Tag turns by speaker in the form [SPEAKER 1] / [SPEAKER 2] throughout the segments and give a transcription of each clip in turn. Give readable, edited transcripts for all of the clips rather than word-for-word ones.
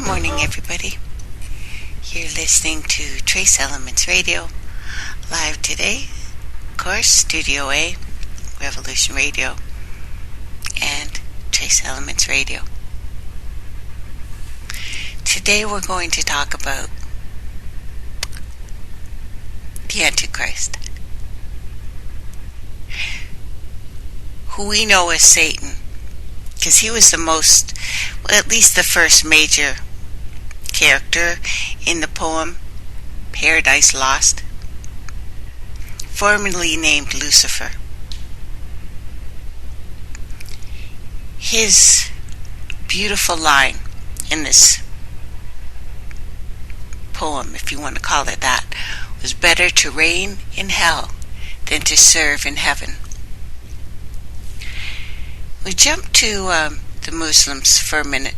[SPEAKER 1] Good morning, everybody. You're listening to Trace Elements Radio, live today. Of course, Studio A, Revolution Radio, and Trace Elements Radio. Today we're going to talk about the Antichrist, who we know as Satan, because he was the most, well, at least the first major character in the poem Paradise Lost, formerly named Lucifer. His beautiful line in this poem, if you want to call it that, was better to reign in hell than to serve in heaven. We jump to the Muslims for a minute,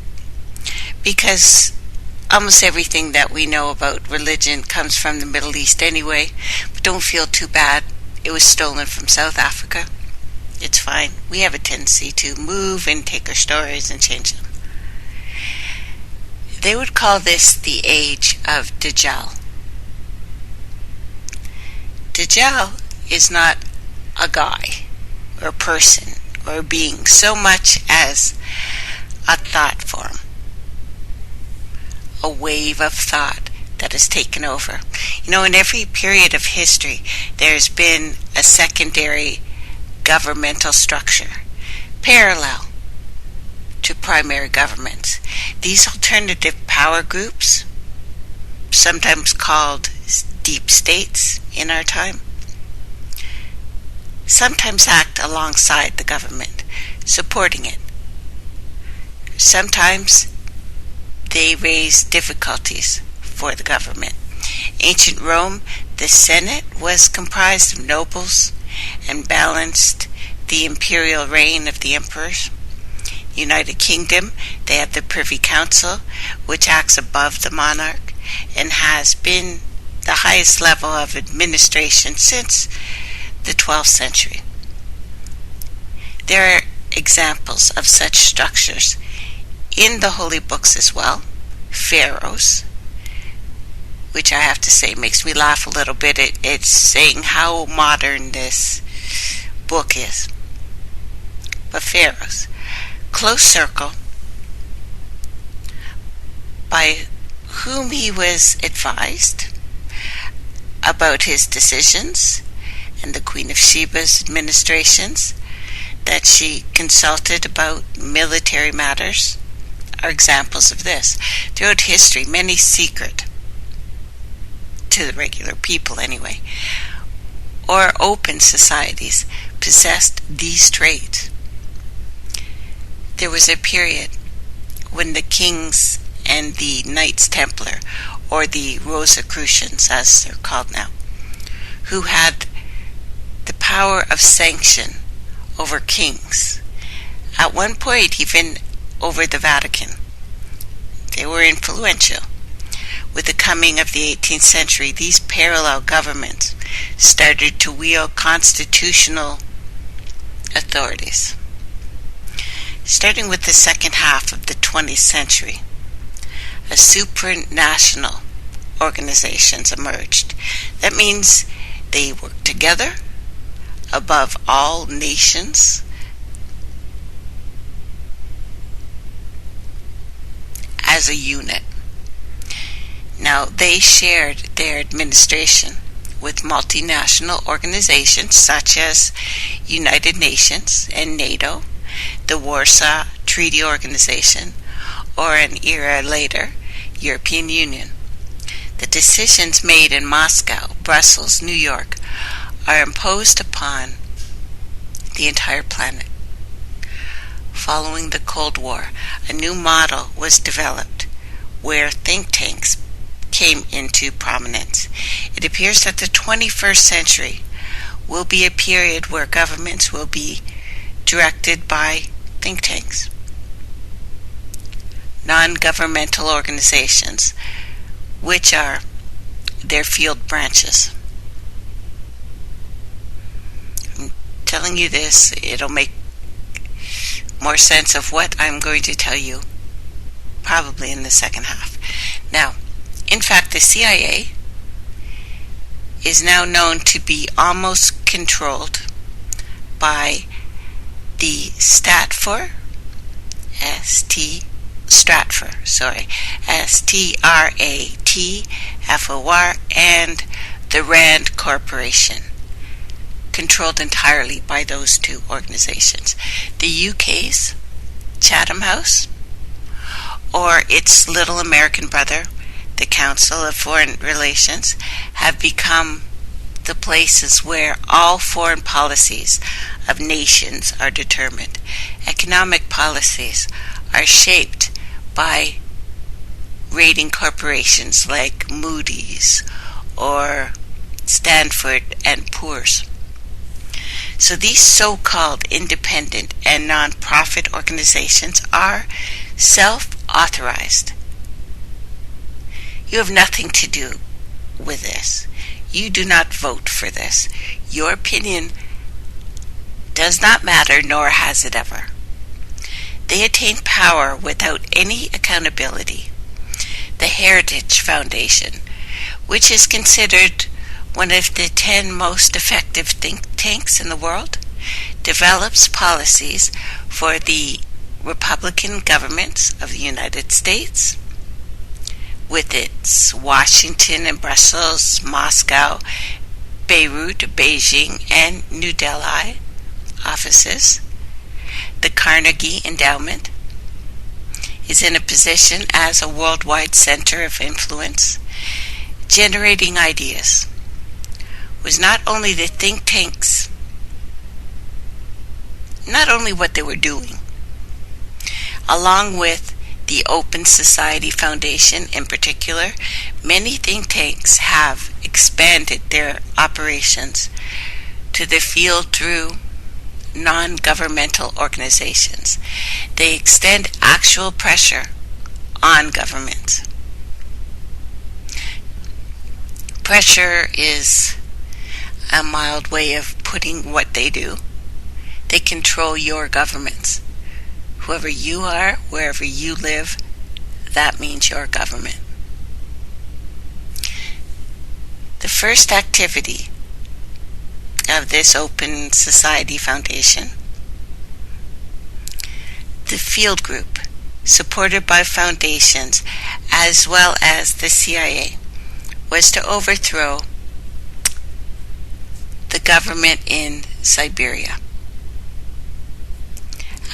[SPEAKER 1] because almost everything that we know about religion comes from the Middle East anyway, but don't feel too bad. It was stolen from South Africa. It's fine. We have a tendency to move and take our stories and change them. They would call this the age of Dajjal. Dajjal is not a guy or a person or a being so much as a thought form, a wave of thought that has taken over. You know, in every period of history, there's been a secondary governmental structure parallel to primary governments. These alternative power groups, sometimes called deep states in our time, sometimes act alongside the government, supporting it. Sometimes they raise difficulties for the government. Ancient Rome, the Senate was comprised of nobles and balanced the imperial reign of the emperors. United Kingdom, they have the Privy Council, which acts above the monarch and has been the highest level of administration since the 12th century. There are examples of such structures in the holy books as well. Pharaohs, which I have to say makes me laugh a little bit. It's saying how modern this book is. But pharaohs, close circle, by whom he was advised about his decisions, and the Queen of Sheba's administrations that she consulted about military matters are examples of this. Throughout history, many secret, to the regular people anyway, or open societies possessed these traits. There was a period when the kings and the Knights Templar, or the Rosicrucians as they're called now, who had the power of sanction over kings, at one point even over the Vatican. They were influential. With the coming of the 18th century, these parallel governments started to wield constitutional authorities. Starting with the second half of the 20th century, a supranational organizations emerged. That means they worked together above all nations as a unit. Now, they shared their administration with multinational organizations such as United Nations and NATO, the Warsaw Treaty Organization, or an era later, European Union. The decisions made in Moscow, Brussels, New York are imposed upon the entire planet. Following the Cold War, a new model was developed where think tanks came into prominence. It appears that the 21st century will be a period where governments will be directed by think tanks, non-governmental organizations, which are their field branches. I'm telling you this, it'll make more sense of what I'm going to tell you probably in the second half. Now, in fact, the CIA is now known to be almost controlled by the Stratfor, Stratfor, and the Rand Corporation, controlled entirely by those two organizations. The UK's Chatham House, or its little American brother, the Council of Foreign Relations, have become the places where all foreign policies of nations are determined. Economic policies are shaped by rating corporations like Moody's or Stanford and Poor's. So these so-called independent and non-profit organizations are self-authorized. You have nothing to do with this. You do not vote for this. Your opinion does not matter, nor has it ever. They attain power without any accountability. The Heritage Foundation, which is considered one of the 10 most effective think tanks in the world, develops policies for the Republican governments of the United States, with its Washington and Brussels, Moscow, Beirut, Beijing, and New Delhi offices. The Carnegie Endowment is in a position as a worldwide center of influence, generating ideas. It was not only the think tanks, not only what they were doing, along with the Open Society Foundation in particular, many think tanks have expanded their operations to the field through non-governmental organizations. They extend actual pressure on governments. Pressure is a mild way of putting what they do. They control your governments. Whoever you are, wherever you live, that means your government. The first activity of this Open Society Foundation, the field group, supported by foundations as well as the CIA, was to overthrow the government in Siberia.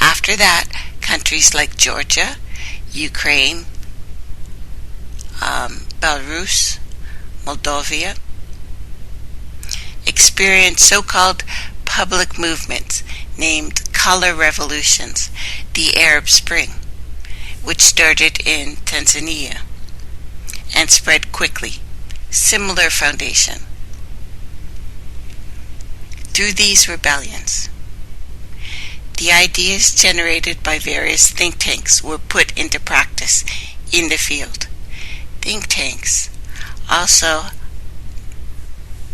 [SPEAKER 1] After that, countries like Georgia, Ukraine, Belarus, Moldova experienced so-called public movements named color revolutions, the Arab Spring, which started in Tanzania and spread quickly. Similar foundation. Through these rebellions, the ideas generated by various think tanks were put into practice in the field. Think tanks also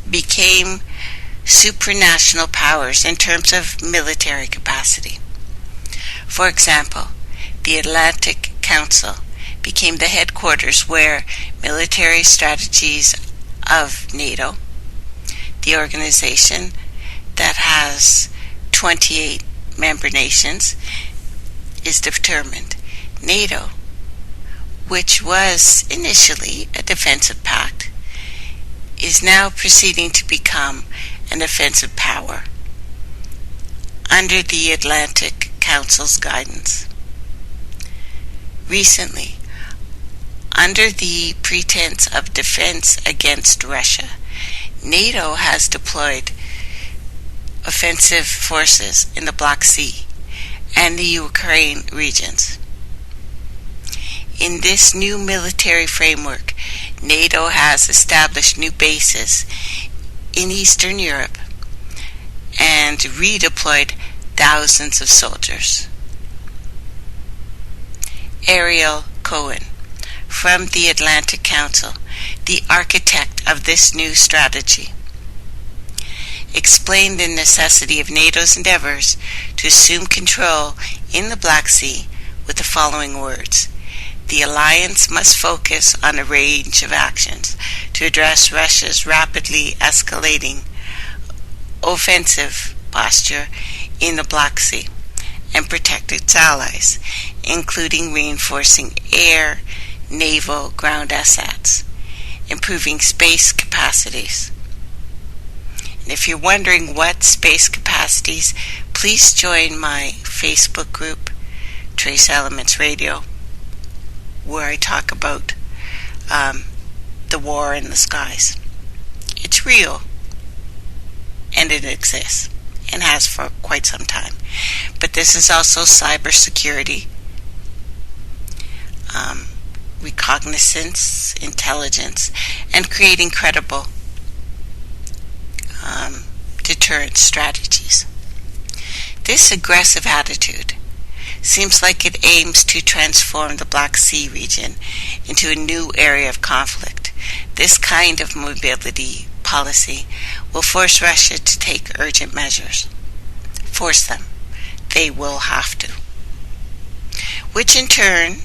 [SPEAKER 1] became supranational powers in terms of military capacity. For example, the Atlantic Council became the headquarters where military strategies of NATO, the organization that has 28 member nations, is determined. NATO, which was initially a defensive pact, is now proceeding to become an offensive power under the Atlantic Council's guidance. Recently, under the pretense of defense against Russia, NATO has deployed offensive forces in the Black Sea and the Ukraine regions. In this new military framework, NATO has established new bases in Eastern Europe and redeployed thousands of soldiers. Ariel Cohen, from the Atlantic Council, the architect of this new strategy, explained the necessity of NATO's endeavors to assume control in the Black Sea with the following words: The alliance must focus on a range of actions to address Russia's rapidly escalating offensive posture in the Black Sea and protect its allies, including reinforcing air, naval, ground assets, improving space capacities. And if you're wondering what space capacities, please join my Facebook group, Trace Elements Radio, where I talk about the war in the skies. It's real, and it exists, and has for quite some time. But this is also cybersecurity, recognizance, intelligence, and creating credible deterrent strategies. This aggressive attitude seems like it aims to transform the Black Sea region into a new area of conflict. This kind of mobility policy will force Russia to take urgent measures. Force them. They will have to. Which in turn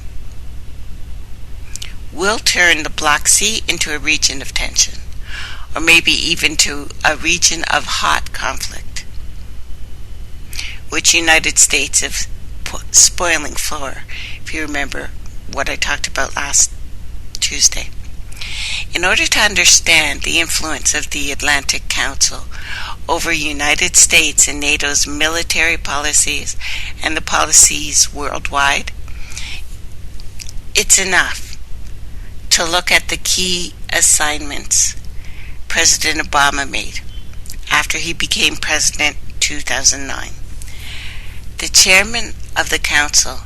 [SPEAKER 1] will turn the Black Sea into a region of tension, or maybe even to a region of hot conflict, which United States is spoiling for, if you remember what I talked about last Tuesday. In order to understand the influence of the Atlantic Council over United States and NATO's military policies and the policies worldwide, it's enough to look at the key assignments President Obama made after he became president in 2009. The chairman of the council,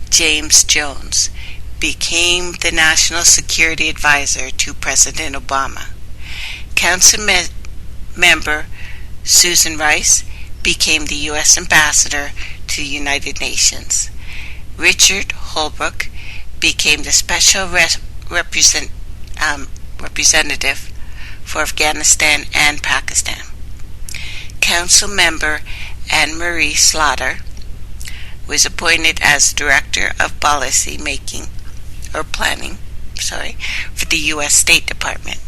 [SPEAKER 1] James Jones, became the National Security Advisor to President Obama. Council member Susan Rice became the U.S. Ambassador to the United Nations. Richard Holbrooke became the Special Representative for Afghanistan and Pakistan. Council member Anne-Marie Slaughter was appointed as Director of Policy Planning for the U.S. State Department.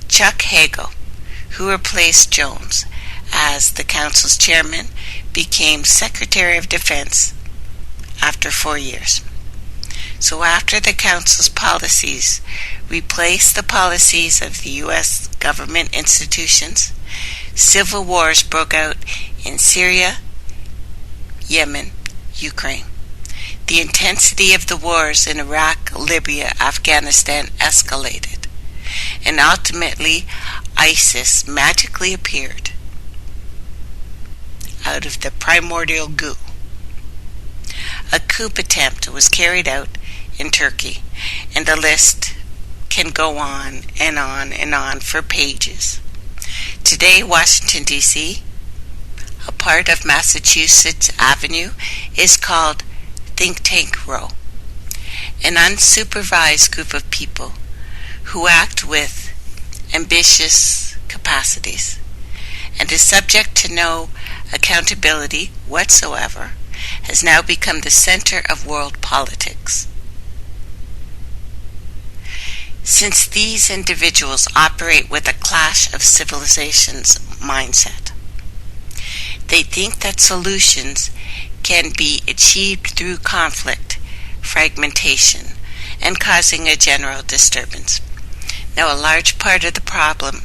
[SPEAKER 1] Chuck Hagel, who replaced Jones as the Council's chairman, became Secretary of Defense after 4 years. So after the Council's policies replaced the policies of the U.S. government institutions, civil wars broke out in Syria, Yemen, Ukraine. The intensity of the wars in Iraq, Libya, Afghanistan escalated, and ultimately ISIS magically appeared out of the primordial goo. A coup attempt was carried out in Turkey, and the list can go on and on and on for pages. Today, Washington, D.C., a part of Massachusetts Avenue, is called Think Tank Row, an unsupervised group of people who act with ambitious capacities and is subject to no accountability whatsoever, has now become the center of world politics. Since these individuals operate with a clash of civilizations mindset, they think that solutions can be achieved through conflict, fragmentation, and causing a general disturbance. Now, a large part of the problem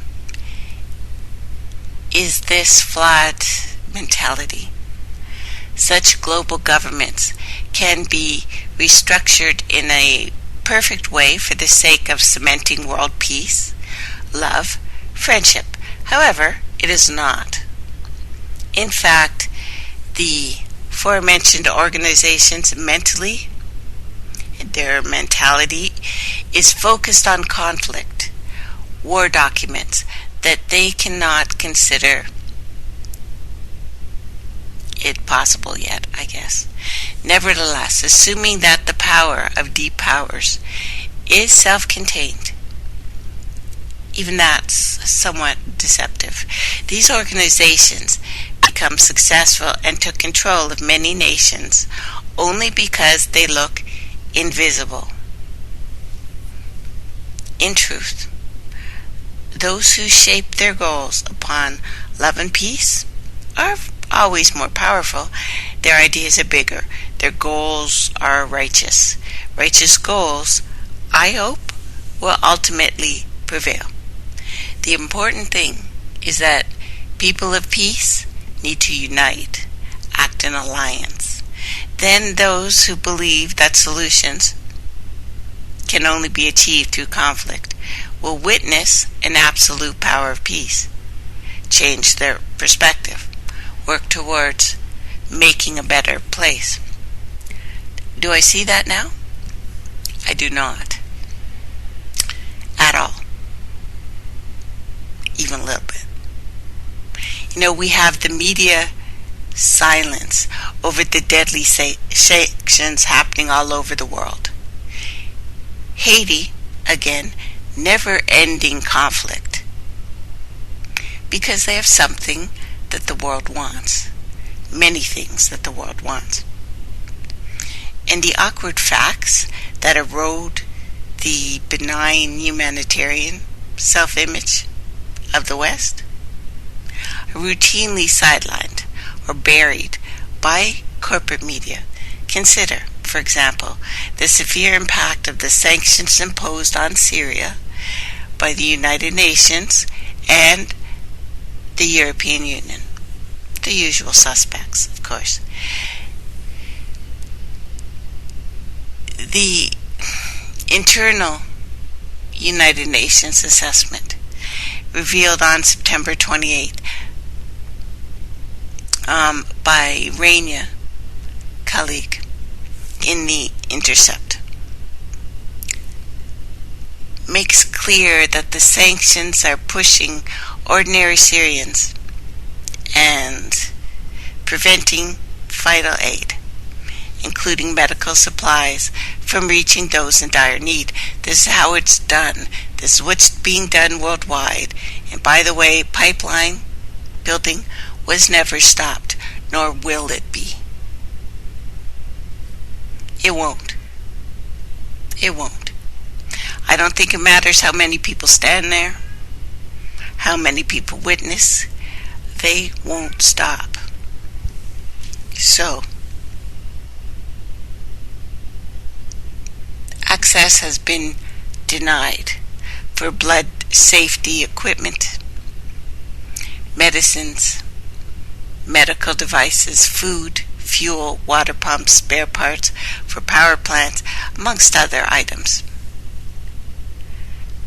[SPEAKER 1] is this flawed mentality. Such global governments can be restructured in a perfect way for the sake of cementing world peace, love, friendship. However, it is not. In fact, the aforementioned organizations their mentality is focused on conflict, war documents that they cannot consider it possible yet, I guess. Nevertheless, assuming that the power of deep powers is self-contained, even that's somewhat deceptive. These organizations become successful and took control of many nations only because they look invisible. In truth, those who shape their goals upon love and peace are always more powerful. Their ideas are bigger. Their goals are righteous. Righteous goals, I hope, will ultimately prevail. The important thing is that people of peace need to unite, act in alliance. Then those who believe that solutions can only be achieved through conflict will witness an absolute power of peace, change their perspective, work towards making a better place. Do I see that now? I do not. At all. Even a little bit. We have the media silence over the deadly sanctions happening all over the world. Haiti, again, never-ending conflict. Because they have something that the world wants. Many things that the world wants. And the awkward facts that erode the benign humanitarian self-image of the West are routinely sidelined or buried by corporate media. Consider, for example, the severe impact of the sanctions imposed on Syria by the United Nations and the European Union. The usual suspects, of course. The internal United Nations assessment revealed on September 28th by Rania Khalid in The Intercept makes clear that the sanctions are pushing ordinary Syrians and preventing vital aid, including medical supplies, from reaching those in dire need. This is how it's done. This is what's being done worldwide. And by the way, pipeline building was never stopped, nor will it be. It won't. It won't. I don't think it matters how many people stand there, how many people witness. They won't stop. So, access has been denied for blood safety equipment, medicines, medical devices, food, fuel, water pumps, spare parts for power plants, amongst other items.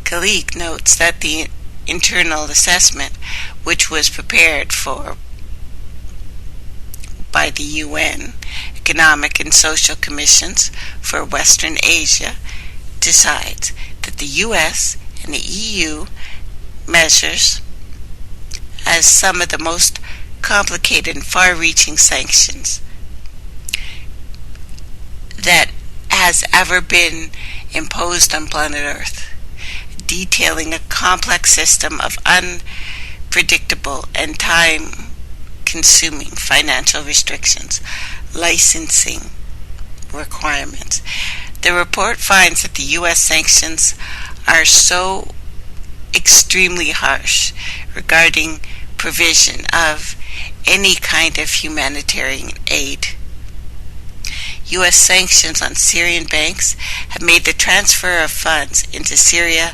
[SPEAKER 1] Khalid notes that the internal assessment, which was prepared for by the UN Economic and Social Commissions for Western Asia, decides that the US and the EU measures as some of the most complicated and far-reaching sanctions that has ever been imposed on planet Earth, detailing a complex system of unpredictable and time-consuming financial restrictions, licensing requirements. The report finds that the U.S. sanctions are so extremely harsh regarding provision of any kind of humanitarian aid. U.S. sanctions on Syrian banks have made the transfer of funds into Syria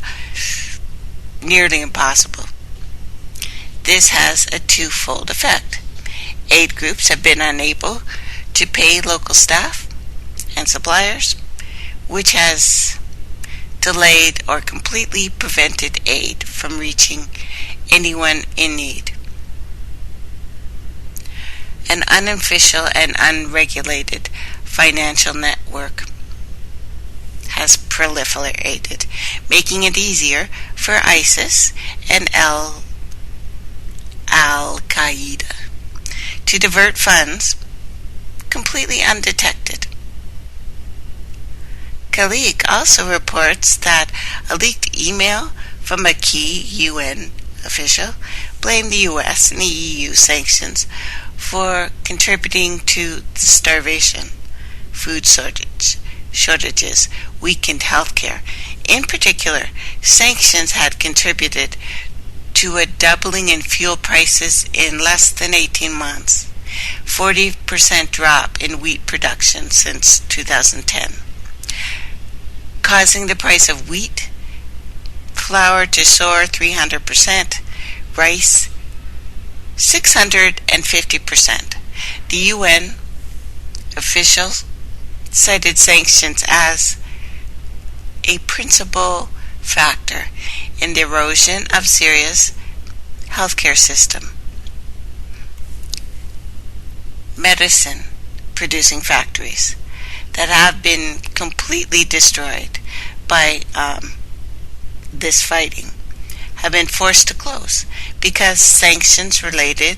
[SPEAKER 1] nearly impossible. This has a twofold effect. Aid groups have been unable to pay local staff and suppliers, which has delayed or completely prevented aid from reaching anyone in need. An unofficial and unregulated financial network has proliferated, making it easier for ISIS and Al-Qaeda to divert funds completely undetected. Khalid also reports that a leaked email from a key UN official blamed the US and the EU sanctions for contributing to the starvation, food shortage, shortages weakened healthcare. In particular, sanctions had contributed to a doubling in fuel prices in less than 18 months, 40% drop in wheat production since 2010, causing the price of wheat, flour to soar 300%, rice 650%. The UN officials cited sanctions as a principal factor in the erosion of Syria's healthcare system. Medicine producing factories that have been completely destroyed by this fighting have been forced to close because sanctions related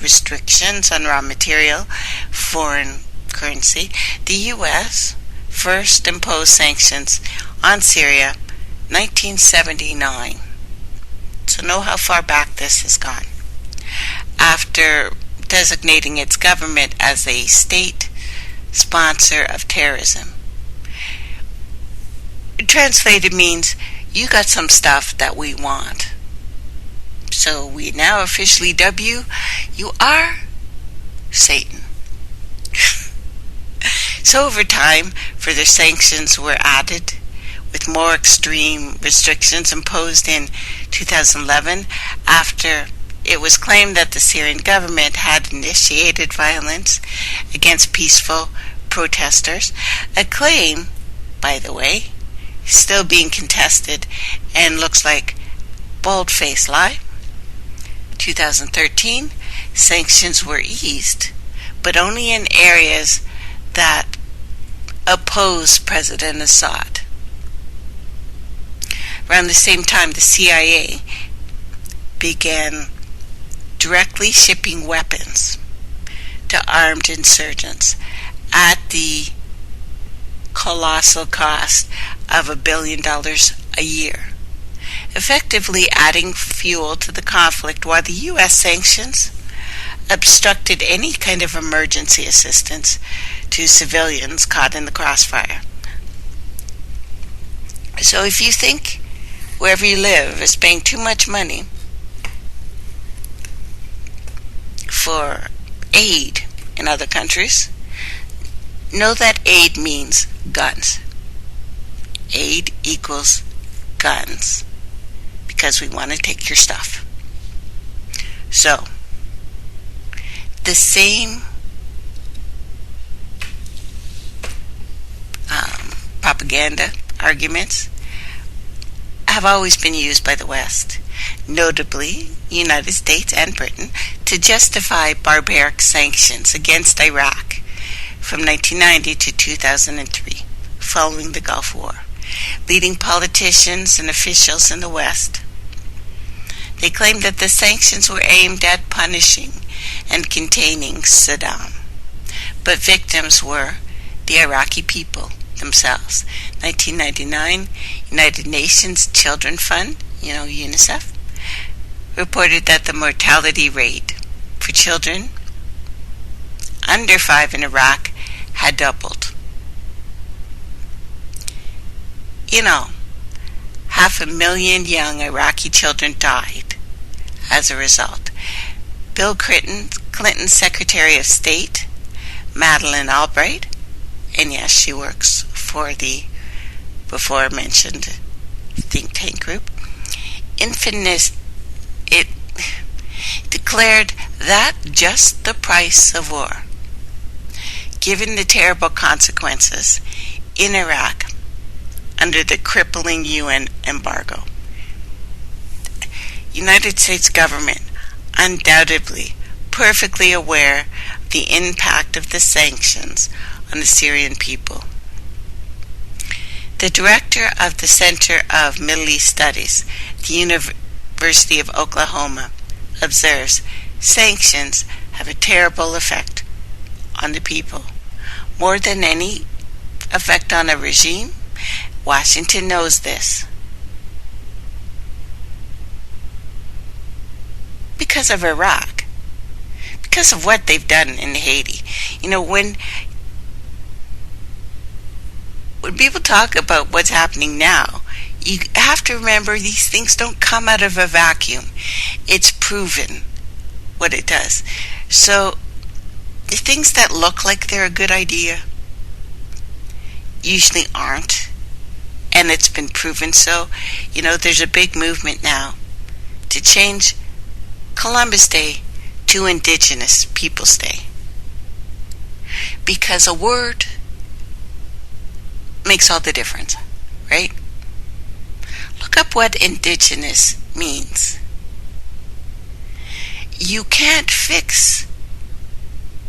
[SPEAKER 1] restrictions on raw material, foreign currency. The U.S. first imposed sanctions on Syria 1979. So know how far back this has gone. After designating its government as a state sponsor of terrorism. Translated means, you got some stuff that we want. So we now officially dub you, you are Satan. So over time, further sanctions were added, with more extreme restrictions imposed in 2011 after it was claimed that the Syrian government had initiated violence against peaceful protesters, a claim, by the way, still being contested and looks like bold-faced lie. 2013, sanctions were eased, but only in areas that oppose President Assad. Around the same time, the CIA began directly shipping weapons to armed insurgents at the colossal cost of $1 billion a year, effectively adding fuel to the conflict, while the U.S. sanctions obstructed any kind of emergency assistance to civilians caught in the crossfire. So if you think wherever you live is paying too much money for aid in other countries, know that aid means guns. Aid equals guns, because we want to take your stuff. So, the same propaganda arguments have always been used by the West, notably United States and Britain, to justify barbaric sanctions against Iraq from 1990 to 2003, following the Gulf War. Leading politicians and officials in the West, they claimed that the sanctions were aimed at punishing and containing Saddam, but victims were the Iraqi people themselves. 1999, United Nations Children Fund, UNICEF, reported that the mortality rate for children under 5 in Iraq had doubled. 500,000 young Iraqi children died as a result. Bill Clinton's Secretary of State, Madeleine Albright, and yes, she works for the before-mentioned think tank group, it declared that just the price of war, given the terrible consequences in Iraq under the crippling UN embargo. United States government undoubtedly perfectly aware of the impact of the sanctions on the Syrian people. The director of the Center of Middle East Studies, the University of Oklahoma, observes sanctions have a terrible effect on the people. More than any effect on a regime, Washington knows this. Because of Iraq. Because of what they've done in Haiti. When when people talk about what's happening now, you have to remember these things don't come out of a vacuum. It's proven what it does. So the things that look like they're a good idea usually aren't, and it's been proven so. There's a big movement now to change Columbus Day to Indigenous Peoples Day, because a word makes all the difference, right? Look up what Indigenous means. You can't fix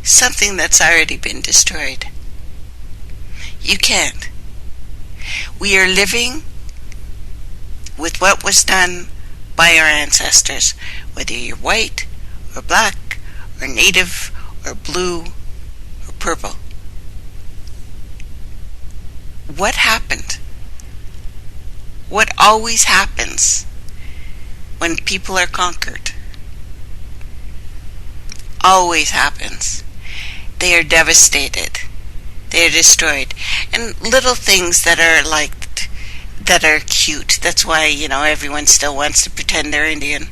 [SPEAKER 1] something that's already been destroyed. You can't. We are living with what was done by our ancestors, whether you're white or black or native or blue or purple. What happened? What always happens when people are conquered? Always happens. They are devastated. They are destroyed. And little things that are cute. That's why, everyone still wants to pretend they're Indian.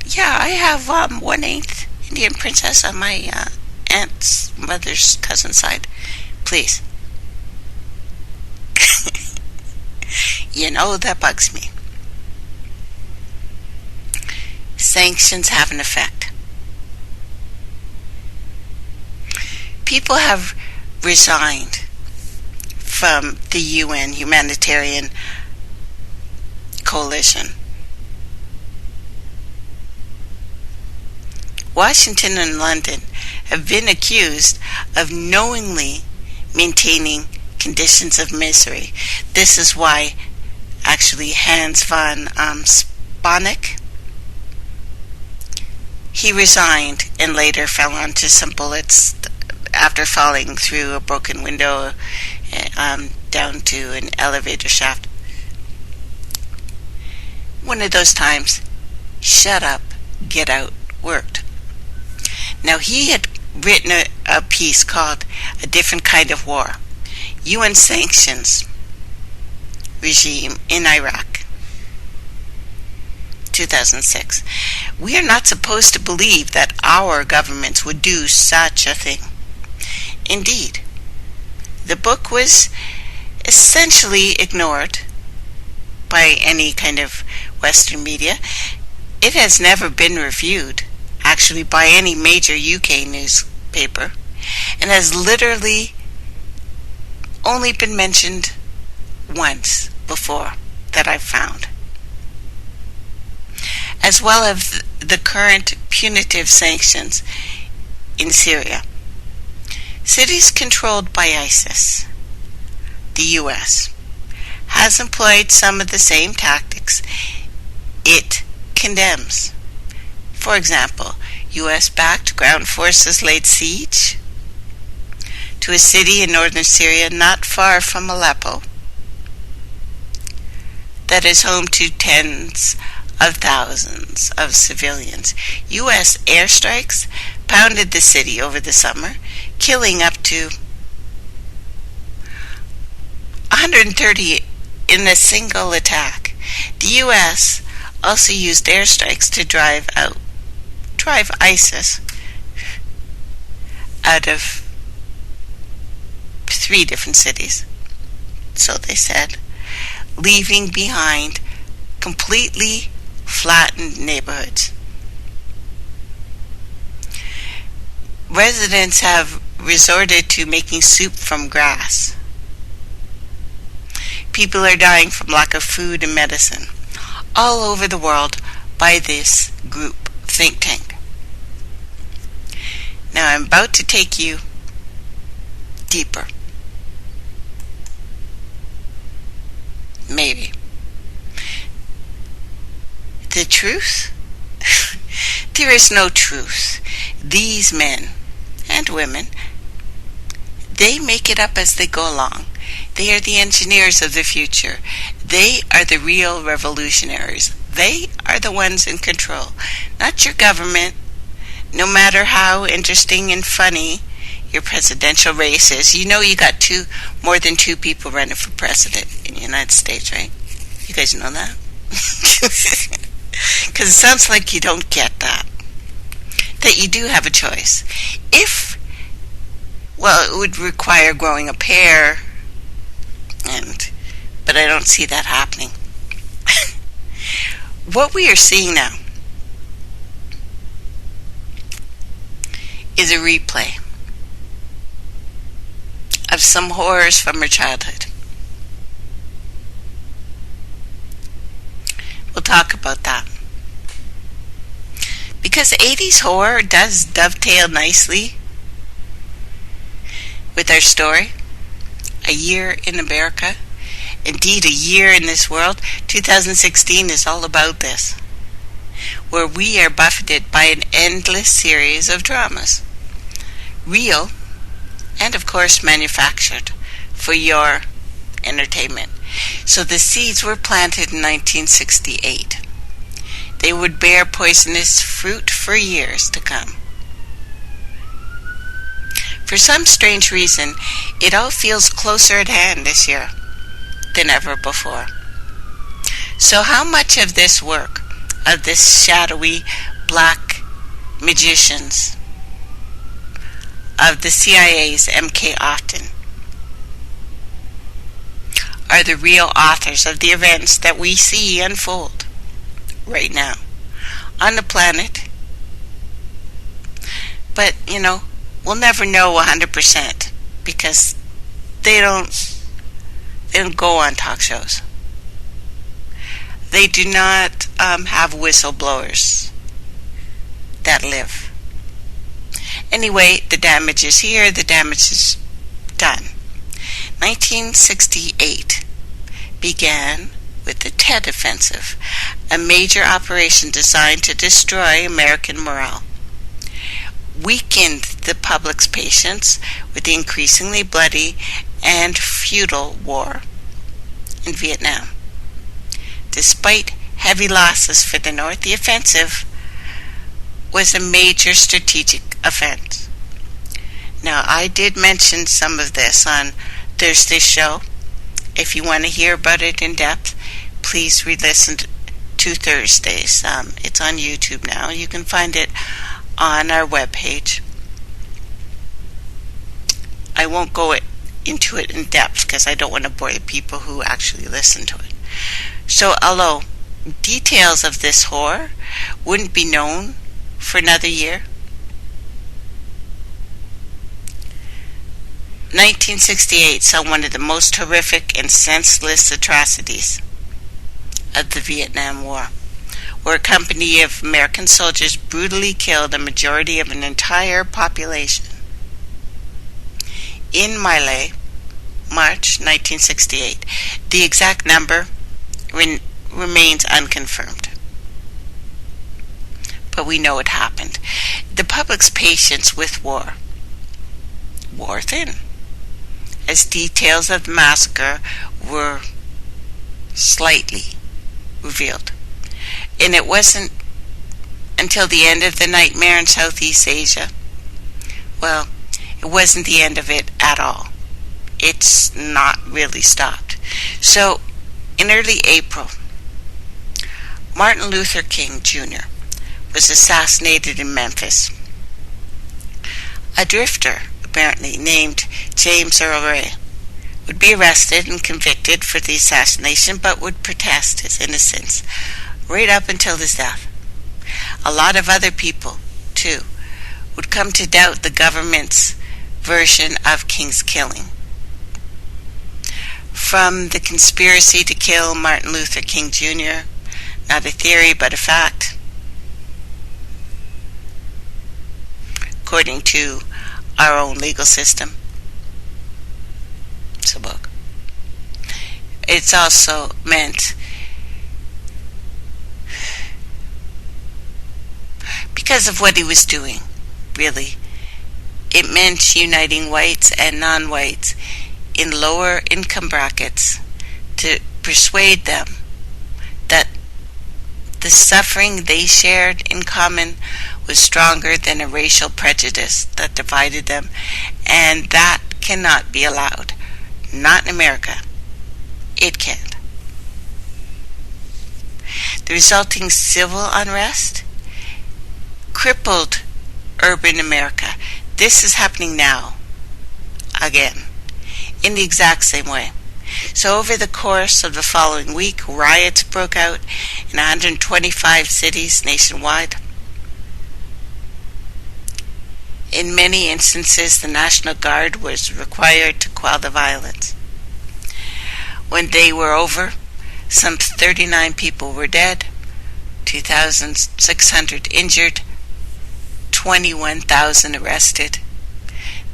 [SPEAKER 1] Yeah, I have 1/8 Indian princess on my aunt's mother's cousin's side. Please. That bugs me. Sanctions have an effect. People have resigned from the UN humanitarian coalition. Washington and London have been accused of knowingly maintaining conditions of misery. This is why, actually, Hans von Spanik, he resigned and later fell onto some bullets after falling through a broken window down to an elevator shaft. One of those times, shut up, get out, worked. Now, he had written a piece called A Different Kind of War, UN Sanctions Regime in Iraq, 2006. We are not supposed to believe that our governments would do such a thing. Indeed, the book was essentially ignored by any kind of Western media. It has never been reviewed, actually, by any major UK newspaper, and has literally only been mentioned once before that I've found. As well as the current punitive sanctions in Syria. Cities controlled by ISIS, the U.S., has employed some of the same tactics it condemns. For example, U.S.-backed ground forces laid siege to a city in northern Syria not far from Aleppo that is home to tens of thousands of civilians. U.S. airstrikes pounded the city over the summer, killing up to 130 in a single attack. The U.S. also used airstrikes to drive ISIS out of 3 different cities, so they said, leaving behind completely flattened neighborhoods. Residents have resorted to making soup from grass. People are dying from lack of food and medicine all over the world by this group think tank. Now I'm about to take you deeper. Maybe. The truth? There is no truth. These men and women, they make it up as they go along. They are the engineers of the future. They are the real revolutionaries. They are the ones in control, not your government, no matter how interesting and funny your presidential races. You know you got more than two people running for president in the United States, right? You guys know that? Because it sounds like you don't get that. That you do have a choice. It would require growing a pair, but I don't see that happening. What we are seeing now is a replay of some horrors from her childhood. We'll talk about that. Because 80s horror does dovetail nicely with our story. A year in America. Indeed, a year in this world. 2016 is all about this. Where we are buffeted by an endless series of dramas. Real, and of course manufactured, for your entertainment. So the seeds were planted in 1968. They would bear poisonous fruit for years to come. For some strange reason, it all feels closer at hand this year than ever before. So how much of this work, of this shadowy black magicians, of the CIA's MKOFTEN, are the real authors of the events that we see unfold right now on the planet? But, we'll never know 100% because they don't go on talk shows. They do not have whistleblowers that live. Anyway, the damage is here, the damage is done. 1968 began with the Tet Offensive, a major operation designed to destroy American morale. Weakened the public's patience with the increasingly bloody and futile war in Vietnam. Despite heavy losses for the North, the offensive was a major strategic offense. Now, I did mention some of this on Thursday's show. If you want to hear about it in depth, please re-listen to Thursdays. It's on YouTube now. You can find it on our webpage. I won't go into it in depth because I don't want to bore the people who actually listen to it. So, although details of this horror wouldn't be known for another year, 1968 saw one of the most horrific and senseless atrocities of the Vietnam War, where a company of American soldiers brutally killed a majority of an entire population. In My Lai, March 1968, the exact number remains unconfirmed. But we know it happened. The public's patience with war wore thin, as details of the massacre were slightly revealed. And it wasn't until the end of the nightmare in Southeast Asia. Well, it wasn't the end of it at all. It's not really stopped. So, in early April, Martin Luther King Jr. was assassinated in Memphis. A drifter, apparently named James Earl Ray, would be arrested and convicted for the assassination, but would protest his innocence right up until his death. A lot of other people, too, would come to doubt the government's version of King's killing. From the conspiracy to kill Martin Luther King Jr., not a theory but a fact, according to our own legal system. It's a book. It's also meant because of what he was doing, really. It meant uniting whites and non-whites in lower income brackets to persuade them that the suffering they shared in common was stronger than a racial prejudice that divided them, And that cannot be allowed. Not in America. It can't. The resulting civil unrest crippled urban America. This is happening now, again, in the exact same way. So over the course of the following week, riots broke out in 125 cities nationwide. In many instances, the National Guard was required to quell the violence. When they were over, some 39 people were dead, 2,600 injured, 21,000 arrested.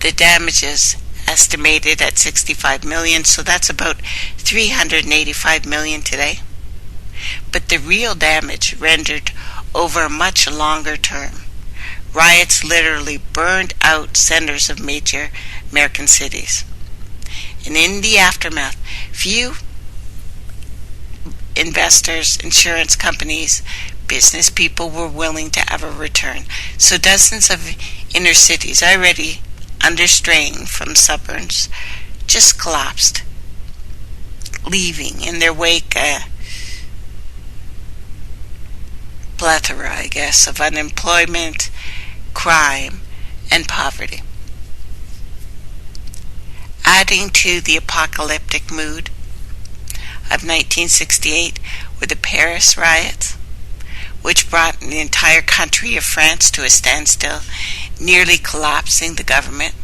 [SPEAKER 1] The damages estimated at 65 million, so that's about 385 million today. But the real damage rendered over a much longer term. Riots literally burned out centers of major American cities. And in the aftermath, few investors, insurance companies, business people were willing to ever return. So dozens of inner cities, already under strain from suburbs, just collapsed, leaving in their wake a plethora, I guess, of unemployment, crime, and poverty. Adding to the apocalyptic mood of 1968 were the Paris riots, which brought the entire country of France to a standstill, nearly collapsing the government.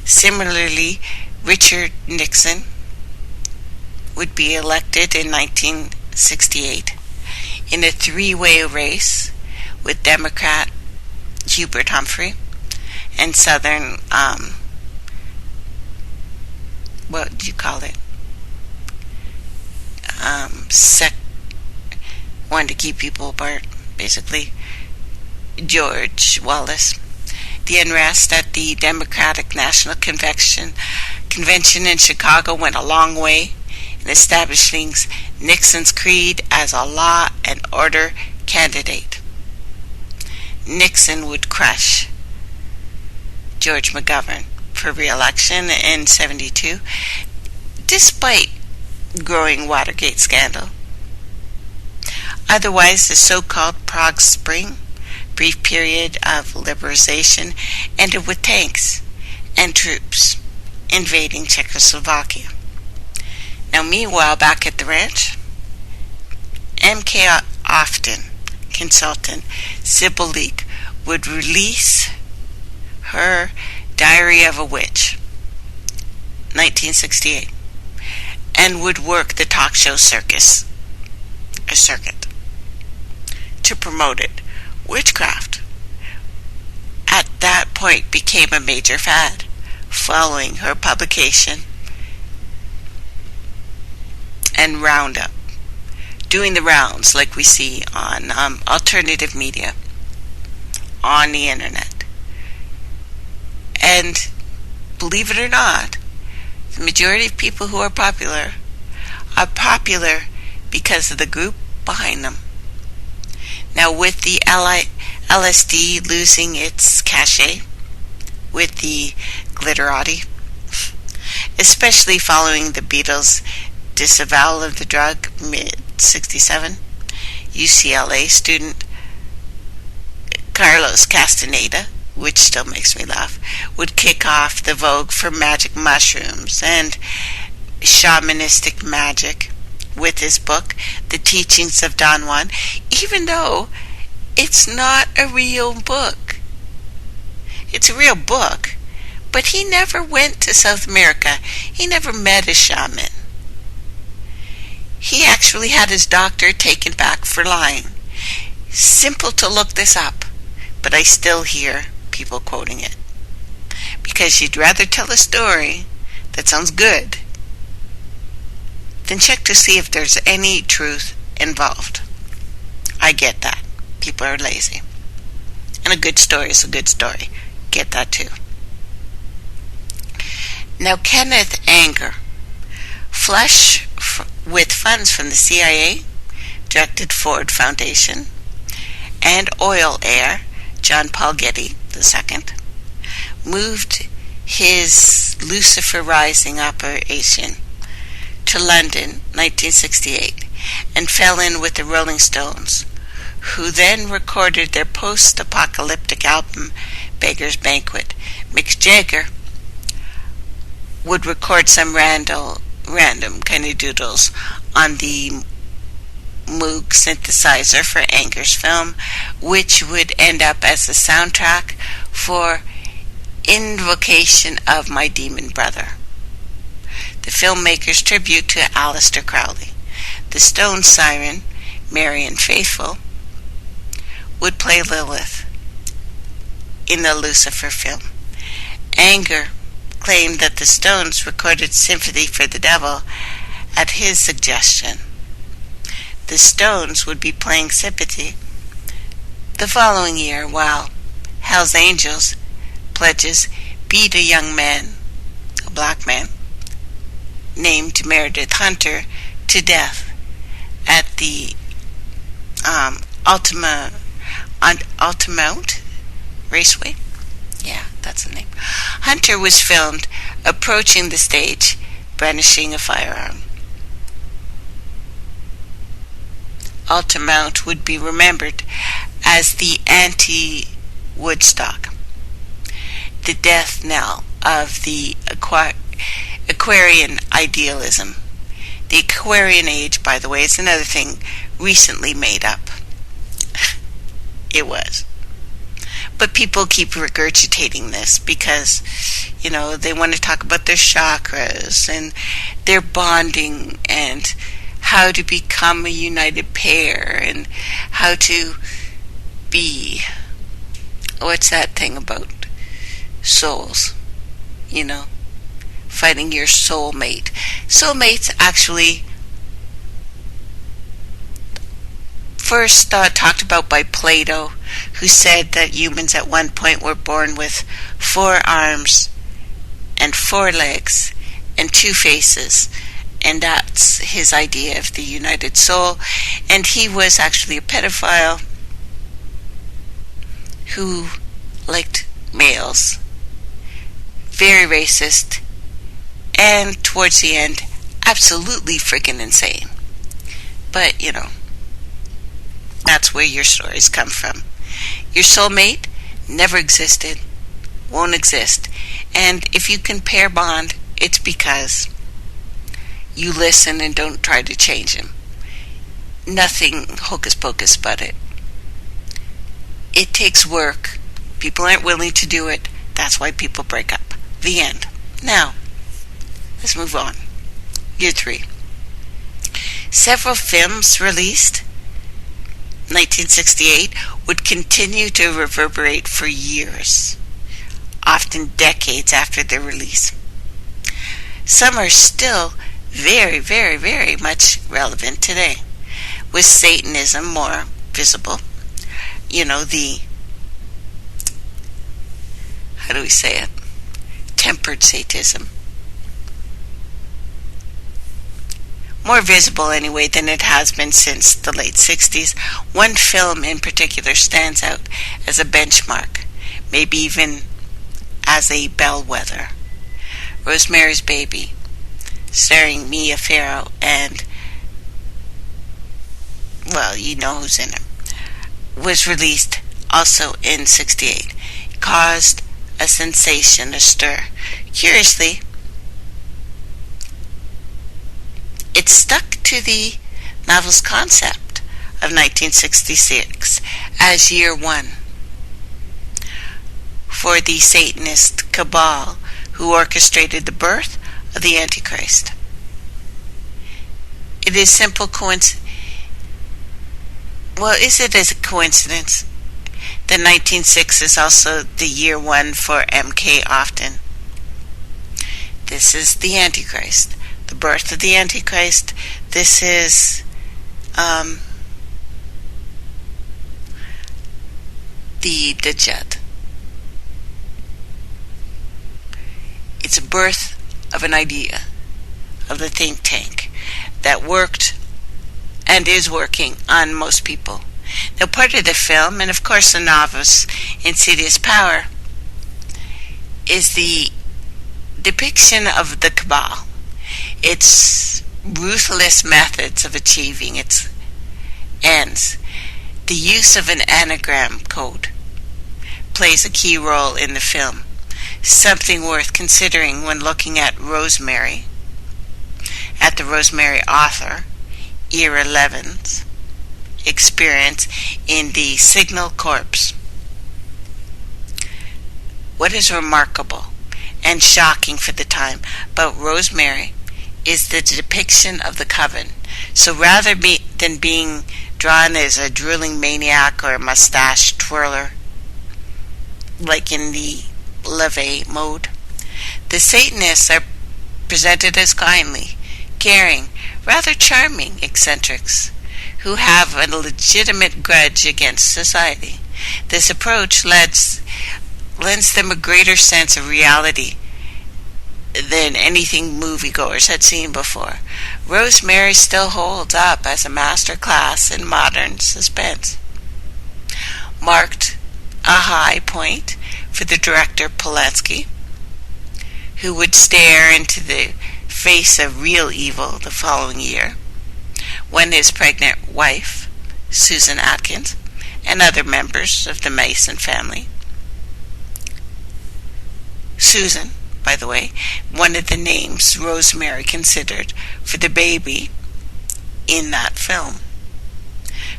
[SPEAKER 1] Similarly, Richard Nixon would be elected in 1968 in a three-way race with Democrat Hubert Humphrey and Southern, what do you call it? Wanted to keep people apart, basically. George Wallace. The unrest at the Democratic National Convention in Chicago went a long way in establishing Nixon's creed as a law and order candidate. Nixon would crush George McGovern for re-election in 1972, despite growing Watergate scandal. Otherwise, the so-called Prague Spring, brief period of liberalization, ended with tanks and troops invading Czechoslovakia. Now, meanwhile, back at the ranch, MKOFTEN consultant Sybil Leek would release her Diary of a Witch, 1968, and would work the talk show circuit to promote it. Witchcraft, at that point, became a major fad, following her publication and Roundup, doing the rounds like we see on alternative media, on the internet. And believe it or not, the majority of people who are popular because of the group behind them. Now, with the LSD losing its cachet with the glitterati, especially following the Beatles' disavowal of the drug mid-67, UCLA student Carlos Castaneda, which still makes me laugh, would kick off the vogue for magic mushrooms and shamanistic magic with his book, The Teachings of Don Juan, even though it's not a real book. It's a real book, but he never went to South America. He never met a shaman. He actually had his doctor taken back for lying. Simple to look this up, but I still hear people quoting it. Because you'd rather tell a story that sounds good than check to see if there's any truth involved. I get that. People are lazy. And a good story is a good story. Get that too. Now, Kenneth Anger, flush with funds from the CIA, directed Ford Foundation, and oil heir John Paul Getty II, moved his Lucifer Rising operation to London, 1968, and fell in with the Rolling Stones, who then recorded their post-apocalyptic album, Beggar's Banquet. Mick Jagger would record some random kind of doodles on the Moog synthesizer for Anger's film, which would end up as the soundtrack for Invocation of My Demon Brother, the filmmaker's tribute to Aleister Crowley. The Stones siren, Marian Faithfull, would play Lilith in the Lucifer film. Anger claimed that the Stones recorded Sympathy for the Devil at his suggestion. The Stones would be playing Sympathy the following year, while Hell's Angels pledges beat a young man, a black man, named Meredith Hunter, to death at the Altamont Raceway. Yeah, that's the name. Hunter was filmed approaching the stage, brandishing a firearm. Altamont would be remembered as the anti-Woodstock, the death knell of the Aquarian idealism. The Aquarian age, by the way, is another thing recently made up. It was. But people keep regurgitating this because, they want to talk about their chakras and their bonding and how to become a united pair and how to be, what's that thing about souls, fighting your soulmate. Soulmates actually first talked about by Plato, who said that humans at one point were born with 4 arms and 4 legs and 2 faces, and that's his idea of the united soul. And he was actually a pedophile who liked males, very racist, and towards the end absolutely freaking insane. But that's where your stories come from. Your soulmate never existed, won't exist, and if you can pair bond, it's because you listen and don't try to change him. Nothing hocus pocus about it. It takes work. People aren't willing to do it. That's why people break up. The end. Now, let's move on. Year 3. Several films released 1968 would continue to reverberate for years, often decades after their release. Some are still very, very, very much relevant today, with Satanism more visible. How do we say it? Tempered Satanism. More visible anyway than it has been since the late 60s. One film in particular stands out as a benchmark, maybe even as a bellwether. Rosemary's Baby, starring Mia Farrow and, you know who's in it, was released also in 68. It caused a sensation, a stir. Curiously, it stuck to the novel's concept of 1966 as year 1 for the Satanist cabal who orchestrated the birth of the Antichrist. It is simple coincidence. Well, is it as a coincidence that 1906 is also the year 1 for MKOFTEN? This is the Antichrist, the birth of the Antichrist. This is the Dajjal. It's a birth of an idea, of the think tank that worked and is working on most people. Now, part of the film, and of course the novel's insidious power, is the depiction of the cabal, its ruthless methods of achieving its ends. The use of an anagram code plays a key role in the film, something worth considering when looking at Rosemary, at the Rosemary author, Year 11's experience in the Signal Corps. What is remarkable and shocking for the time about Rosemary is the depiction of the coven. So rather than being drawn as a drooling maniac or a mustache twirler, like in the LaVey mode, the Satanists are presented as kindly, caring, rather charming eccentrics who have a legitimate grudge against society. This approach lends them a greater sense of reality than anything moviegoers had seen before. Rosemary still holds up as a master class in modern suspense. Marked a high point for the director Polanski, who would stare into the face of real evil the following year, when his pregnant wife, Susan Atkins, and other members of the Manson family. Susan, by the way, one of the names Rosemary considered for the baby in that film.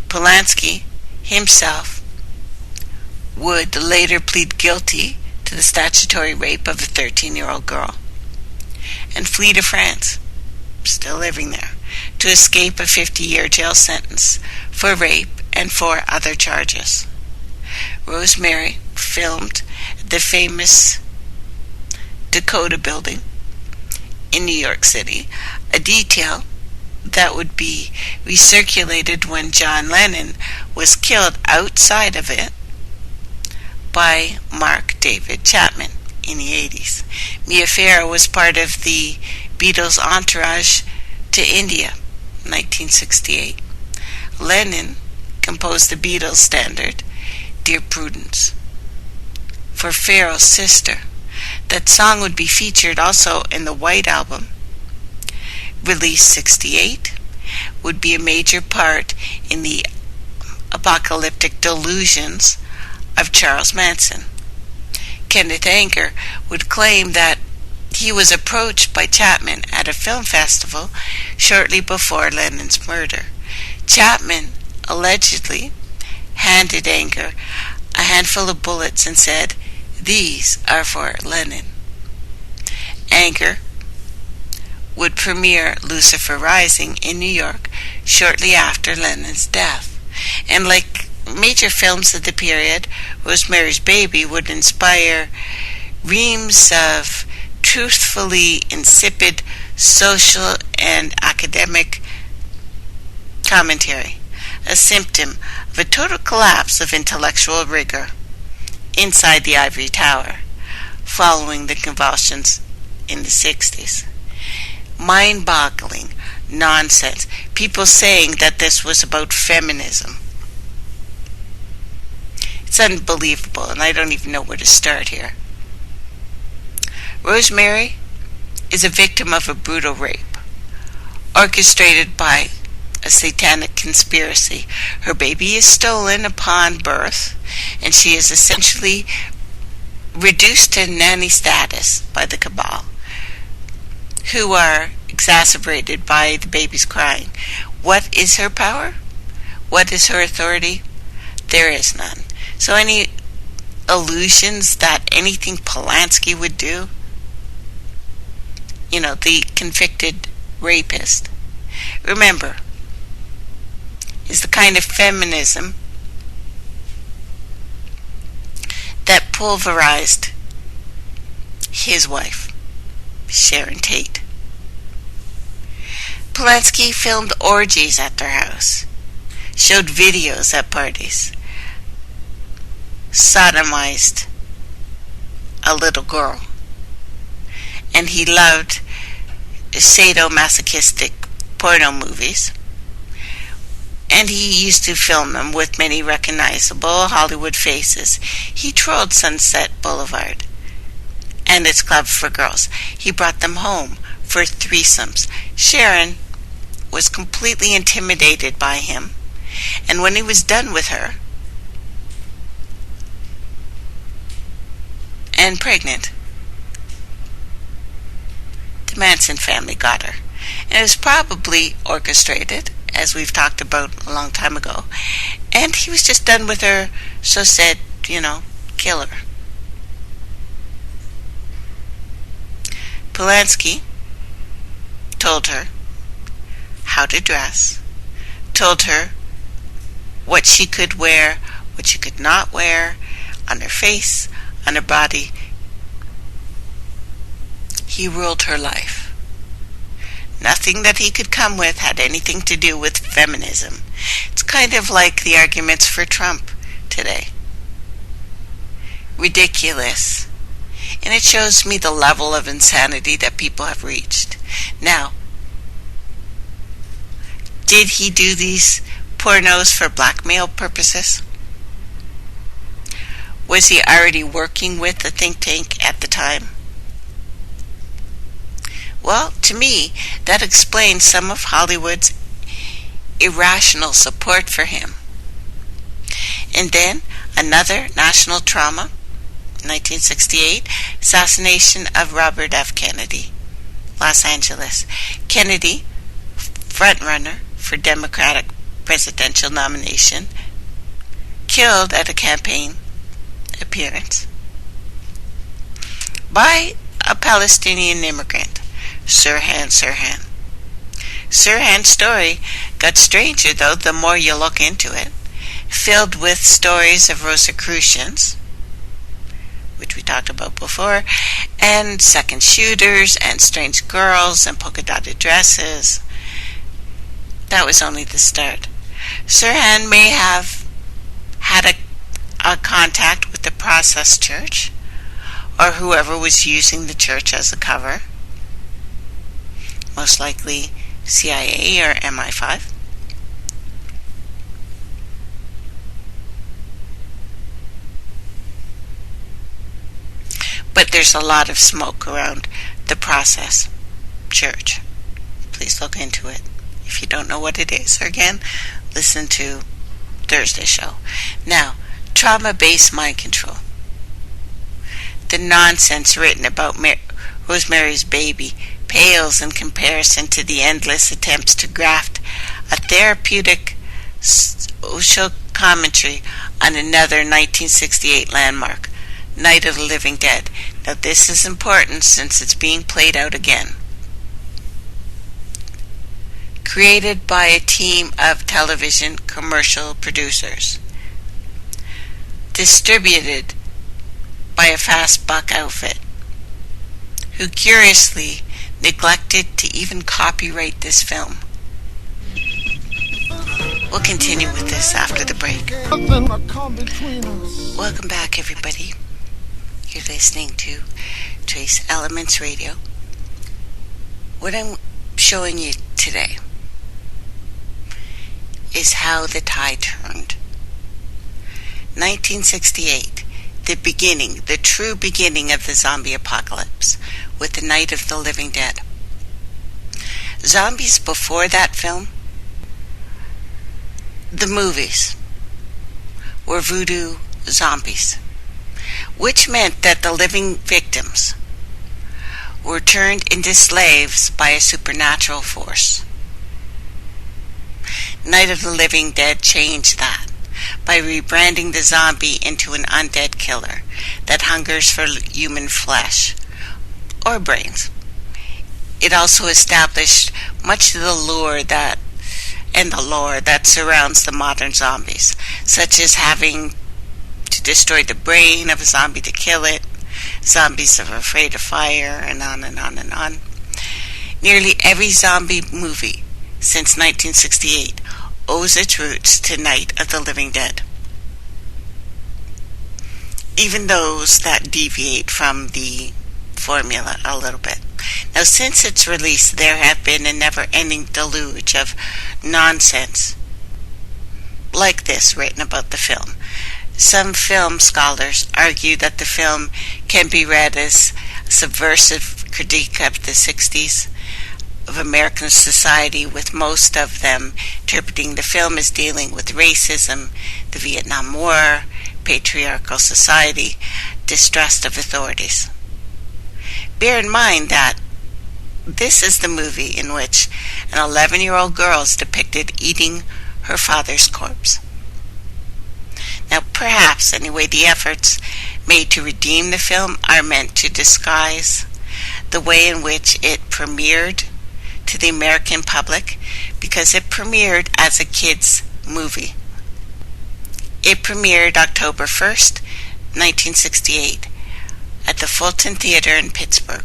[SPEAKER 1] Polanski himself would later plead guilty to the statutory rape of a 13-year-old girl and flee to France, still living there, to escape a 50-year jail sentence for rape and 4 other charges. Rosemary filmed the famous Dakota building in New York City, a detail that would be recirculated when John Lennon was killed outside of it by Mark David Chapman in the 80s. Mia Farrow was part of the Beatles' entourage to India, 1968. Lennon composed the Beatles standard, Dear Prudence, for Farrow's sister. That song would be featured also in the White Album, released 68, would be a major part in the apocalyptic delusions of Charles Manson. Kenneth Anger would claim that he was approached by Chapman at a film festival shortly before Lennon's murder. Chapman allegedly handed Anger a handful of bullets and said, "These are for Lennon." Anger would premiere Lucifer Rising in New York shortly after Lennon's death. And like major films of the period, Rosemary's Baby would inspire reams of truthfully insipid social and academic commentary, a symptom of a total collapse of intellectual rigor inside the ivory tower following the convulsions in the 60s. Mind-boggling nonsense. People saying that this was about feminism. It's unbelievable, and I don't even know where to start here. Rosemary is a victim of a brutal rape, orchestrated by a satanic conspiracy. Her baby is stolen upon birth, and she is essentially reduced to nanny status by the cabal, who are exacerbated by the baby's crying. What is her power? What is her authority? There is none. So any illusions that anything Polanski would do, the convicted rapist, remember, is the kind of feminism that pulverized his wife, Sharon Tate. Polanski filmed orgies at their house, showed videos at parties, sodomized a little girl, and he loved sadomasochistic porno movies, and he used to film them with many recognizable Hollywood faces. He trolled Sunset Boulevard, and its club for girls. He brought them home for threesomes. Sharon was completely intimidated by him, and when he was done with her and pregnant, the Manson family got her. And it was probably orchestrated, as we've talked about a long time ago. And he was just done with her, so said, kill her. Polanski told her how to dress, told her what she could wear, what she could not wear, on her face, on her body. He ruled her life. Nothing that he could come with had anything to do with feminism. It's kind of like the arguments for Trump today. Ridiculous. And it shows me the level of insanity that people have reached. Now, did he do these pornos for blackmail purposes? Was he already working with the think tank at the time? Well, to me, that explains some of Hollywood's irrational support for him. And then, another national trauma, 1968, assassination of Robert F. Kennedy, Los Angeles. Kennedy, frontrunner for Democratic presidential nomination, killed at a campaign appearance by a Palestinian immigrant, Sirhan Sirhan. Sirhan's story got stranger, though, the more you look into it, filled with stories of Rosicrucians, which we talked about before, and second shooters, and strange girls, and polka-dotted dresses. That was only the start. Sirhan may have had a contact with the Process Church, or whoever was using the church as a cover. Most likely CIA or MI5. But there's a lot of smoke around the Process Church. Please look into it if you don't know what it is. Or again, listen to Thursday show. Now, trauma-based mind control. The nonsense written about Rosemary's Baby pales in comparison to the endless attempts to graft a therapeutic social commentary on another 1968 landmark, Night of the Living Dead. Now this is important since it's being played out again. Created by a team of television commercial producers. Distributed by a fast buck outfit, who curiously neglected to even copyright this film. We'll continue with this after the break. Welcome back, everybody. You're listening to Trace Elements Radio. What I'm showing you today is how the tide turned. 1968, the true beginning of the zombie apocalypse, with the Night of the Living Dead. Zombies before that film, the movies, were voodoo zombies, which meant that the living victims were turned into slaves by a supernatural force. Night of the Living Dead changed that by rebranding the zombie into an undead killer that hungers for human flesh or brains. It also established much of the lore that surrounds the modern zombies, such as having to destroy the brain of a zombie to kill it, zombies are afraid of fire, and on and on and on. Nearly every zombie movie since 1968 owes its roots to Night of the Living Dead. Even those that deviate from the formula a little bit. Now, since its release, there have been a never-ending deluge of nonsense like this written about the film. Some film scholars argue that the film can be read as subversive critique of the 60s of American society, with most of them interpreting the film as dealing with racism, the Vietnam War, patriarchal society, distrust of authorities. Bear in mind that this is the movie in which an 11-year-old girl is depicted eating her father's corpse. Now, perhaps, anyway, the efforts made to redeem the film are meant to disguise the way in which it premiered to the American public, because it premiered as a kids' movie. It premiered October 1st, 1968, at the Fulton Theater in Pittsburgh.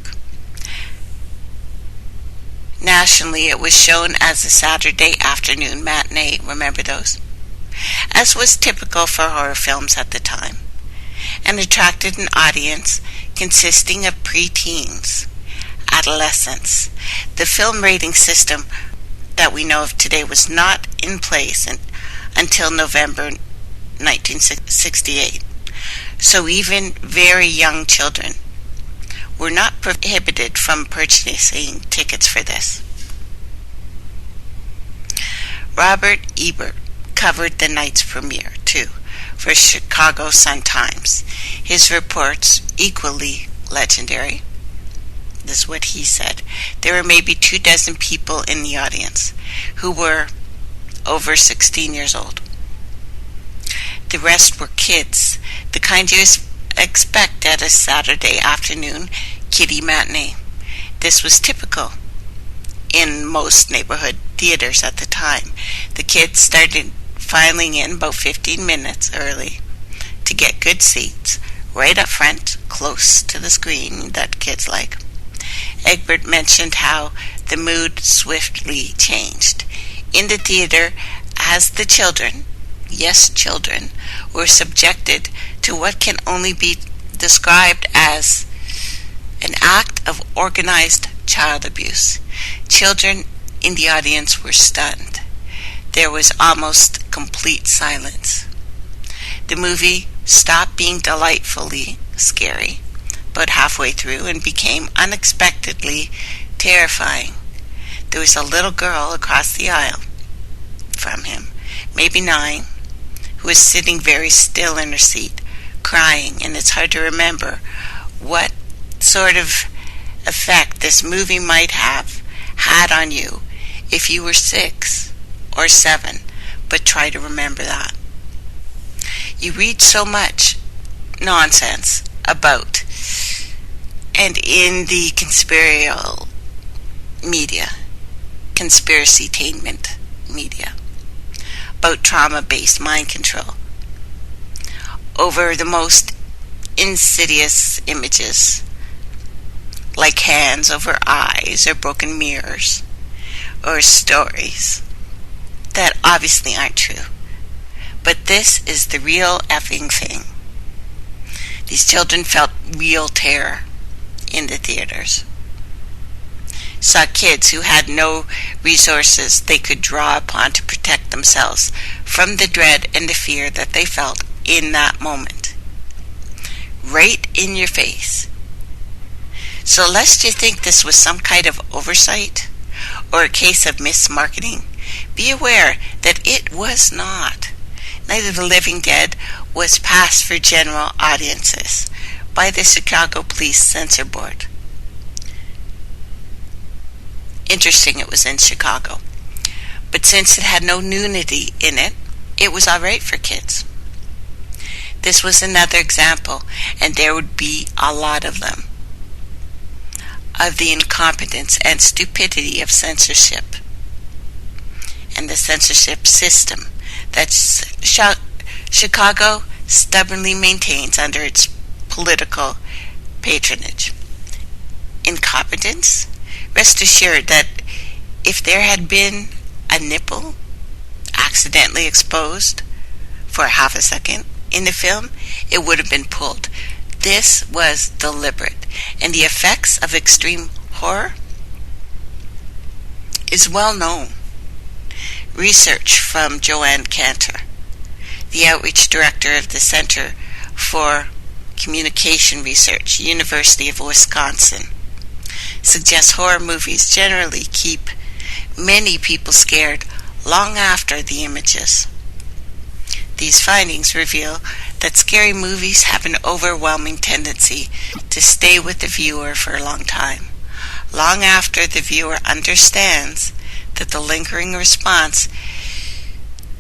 [SPEAKER 1] Nationally, it was shown as a Saturday afternoon matinee, remember those? As was typical for horror films at the time, and attracted an audience consisting of preteens, adolescents. The film rating system that we know of today was not in place until November 1968. So even very young children were not prohibited from purchasing tickets for this. Robert Ebert covered the night's premiere, too, for Chicago Sun-Times. His reports, equally legendary. This is what he said. There were maybe 24 people in the audience who were over 16 years old. The rest were kids, the kind you expect at a Saturday afternoon kiddie matinee. This was typical in most neighborhood theaters at the time. The kids started filing in about 15 minutes early to get good seats, right up front, close to the screen that kids like. Egbert mentioned how the mood swiftly changed in the theater as the children, yes, children, were subjected to what can only be described as an act of organized child abuse. Children in the audience were stunned. There was almost complete silence. The movie stopped being delightfully scary about halfway through and became unexpectedly terrifying. There was a little girl across the aisle from him, maybe 9, who was sitting very still in her seat, crying, and it's hard to remember what sort of effect this movie might have had on you if you were 6 or 7, but try to remember that. You read so much nonsense about, and in the conspiratorial media, conspiracy-tainment media, about trauma-based mind control over the most insidious images, like hands over eyes or broken mirrors, or stories that obviously aren't true. But this is the real effing thing. These children felt real terror in the theaters. Saw kids who had no resources they could draw upon to protect themselves from the dread and the fear that they felt in that moment. Right in your face. So lest you think this was some kind of oversight or a case of mismarketing, be aware that it was not. Night of the Living Dead was passed for general audiences by the Chicago Police Censor Board. Interesting, it was in Chicago. But since it had no nudity in it, it was alright for kids. This was another example, and there would be a lot of them, of the incompetence and stupidity of censorship and the censorship system that Chicago stubbornly maintains under its political patronage. Incompetence? Rest assured that if there had been a nipple accidentally exposed for half a second in the film, it would have been pulled. This was deliberate, and the effects of extreme horror is well known. Research from Joanne Cantor, the outreach director of the Center for Communication Research, University of Wisconsin, suggests horror movies generally keep many people scared long after the images. These findings reveal that scary movies have an overwhelming tendency to stay with the viewer for a long time, long after the viewer understands that the lingering response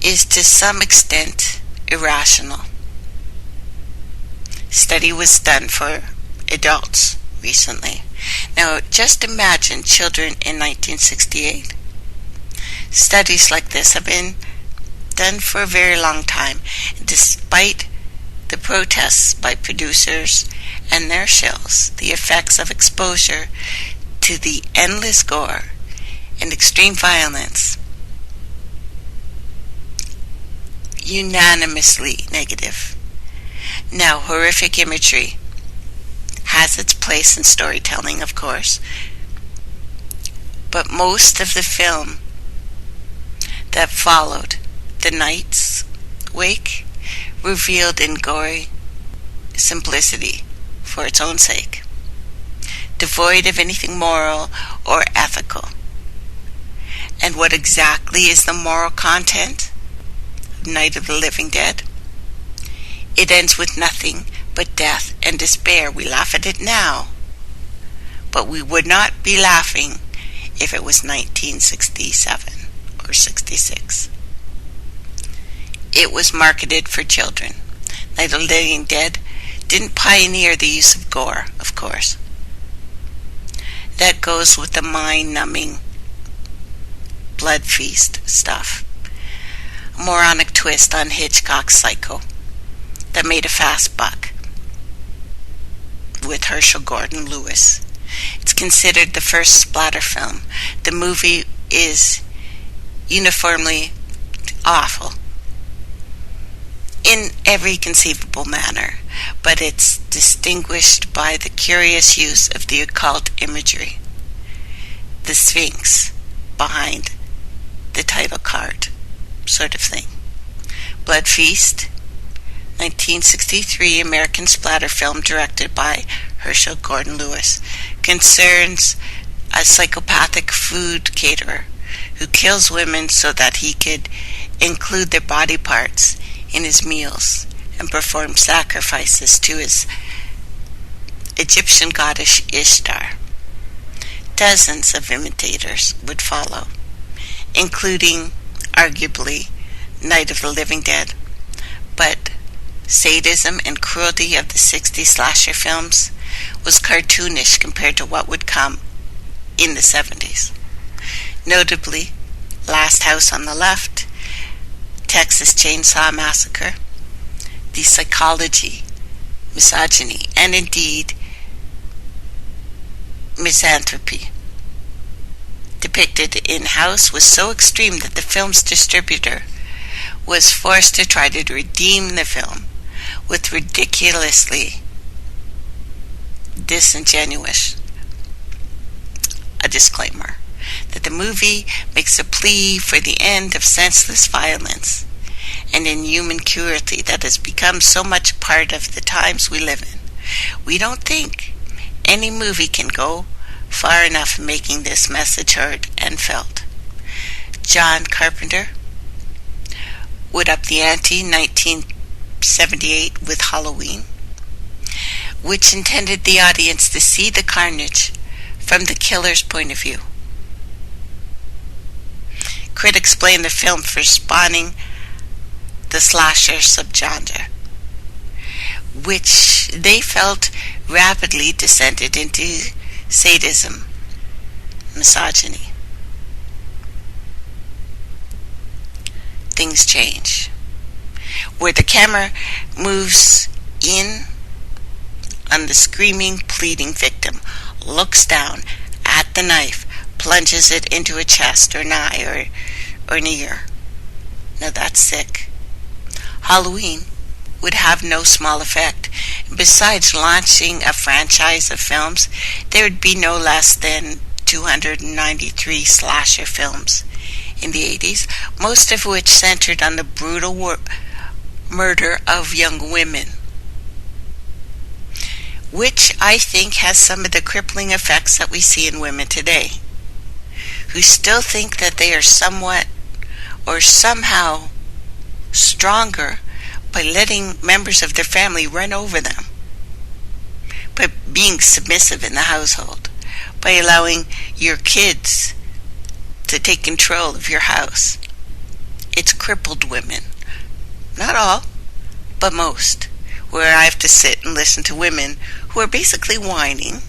[SPEAKER 1] is to some extent irrational. Study was done for adults recently. Now, just imagine children in 1968. Studies like this have been done for a very long time, despite the protests by producers and their shills. The effects of exposure to the endless gore and extreme violence unanimously negative. Now, horrific imagery has its place in storytelling, of course, but most of the film that followed the night's wake revealed in gory simplicity for its own sake, devoid of anything moral or ethical. And what exactly is the moral content of Night of the Living Dead? It ends with nothing but death and despair. We laugh at it now, but we would not be laughing if it was 1967 or 66. It was marketed for children. Night of the Living Dead didn't pioneer the use of gore, of course. That goes with the mind-numbing blood feast stuff. A moronic twist on Hitchcock's Psycho that made a fast buck with Herschel Gordon Lewis. It's considered the first splatter film. The movie is uniformly awful in every conceivable manner, but it's distinguished by the curious use of the occult imagery, the Sphinx behind the title card sort of thing. Blood Feast, 1963 American splatter film directed by Herschel Gordon Lewis, concerns a psychopathic food caterer who kills women so that he could include their body parts in his meals and perform sacrifices to his Egyptian goddess Ishtar. Dozens of imitators would follow, including, arguably, Night of the Living Dead. But sadism and cruelty of the 60s slasher films was cartoonish compared to what would come in the 70s. Notably, Last House on the Left, Texas Chainsaw Massacre, the psychology, misogyny, and indeed misanthropy depicted in House was so extreme that the film's distributor was forced to try to redeem the film with ridiculously disingenuous a disclaimer that the movie makes a plea for the end of senseless violence and inhuman cruelty that has become so much part of the times we live in. We don't think any movie can go far enough in making this message heard and felt. John Carpenter would up the ante in 1978 with Halloween, which intended the audience to see the carnage from the killer's point of view. Critics blame the film for spawning the slasher subgenre, which they felt rapidly descended into sadism, misogyny. Things change. Where the camera moves in on the screaming, pleading victim, looks down at the knife, plunges it into a chest or an eye or an ear. Now that's sick. Halloween would have no small effect. Besides launching a franchise of films, there would be no less than 293 slasher films in the 80s, most of which centered on the brutal murder of young women. which I think has some of the crippling effects that we see in women today, who still think that they are somewhat or somehow stronger by letting members of their family run over them, by being submissive in the household, by allowing your kids to take control of your house. It's crippled women. Not all, but most, where I have to sit and listen to women who are basically whining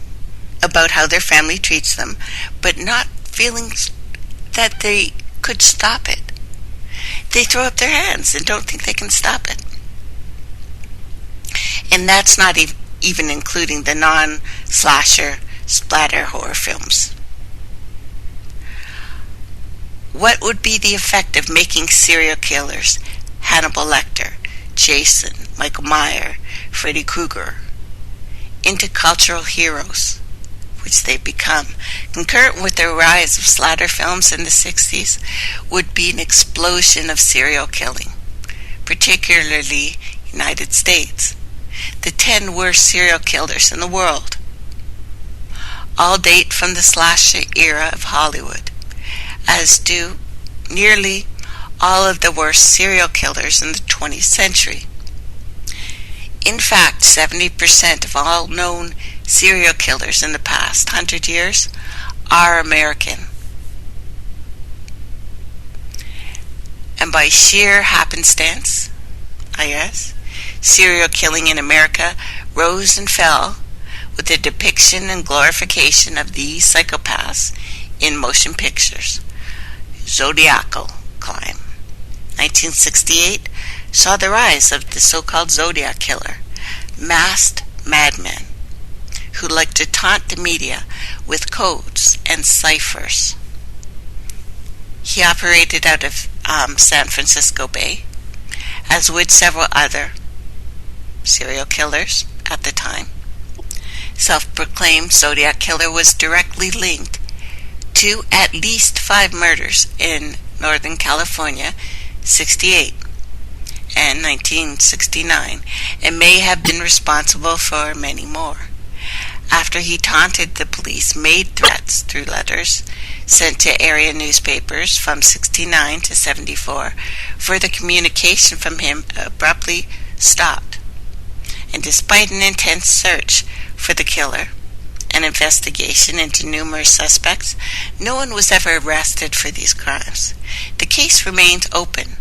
[SPEAKER 1] about how their family treats them, but not feeling that they could stop it. They throw up their hands and don't think they can stop it. And that's not even including the non-slasher, splatter horror films. What would be the effect of making serial killers, Hannibal Lecter, Jason, Michael Myers, Freddy Krueger, into cultural heroes, which they've become? Concurrent with the rise of splatter films in the 60s would be an explosion of serial killing, particularly United States. The 10 worst serial killers in the world all date from the slasher era of Hollywood, as do nearly all of the worst serial killers in the 20th century. In fact, 70% of all known serial killers in the past 100 years are American. And by sheer happenstance, I guess, serial killing in America rose and fell with the depiction and glorification of these psychopaths in motion pictures. Zodiacal climb. 1968 saw the rise of the so-called Zodiac Killer, masked madmen who like to taunt the media with codes and ciphers. He operated out of San Francisco Bay, as would several other serial killers at the time. Self-proclaimed Zodiac Killer was directly linked to at least 5 murders in Northern California, 68 and 1969, and may have been responsible for many more. After he taunted the police, made threats through letters sent to area newspapers from 69 to 74, further communication from him abruptly stopped. And despite an intense search for the killer, an investigation into numerous suspects, no one was ever arrested for these crimes. The case remained open.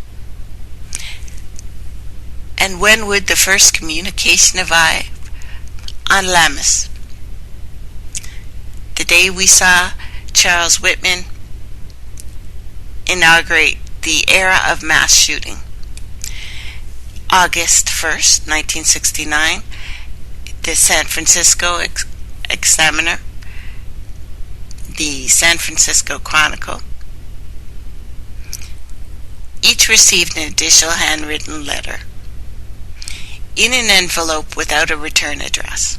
[SPEAKER 1] And when would the first communication arrive? On Lammas. The day we saw Charles Whitman inaugurate the era of mass shooting. August 1st, 1969, the San Francisco Examiner, the San Francisco Chronicle, each received an additional handwritten letter in an envelope without a return address.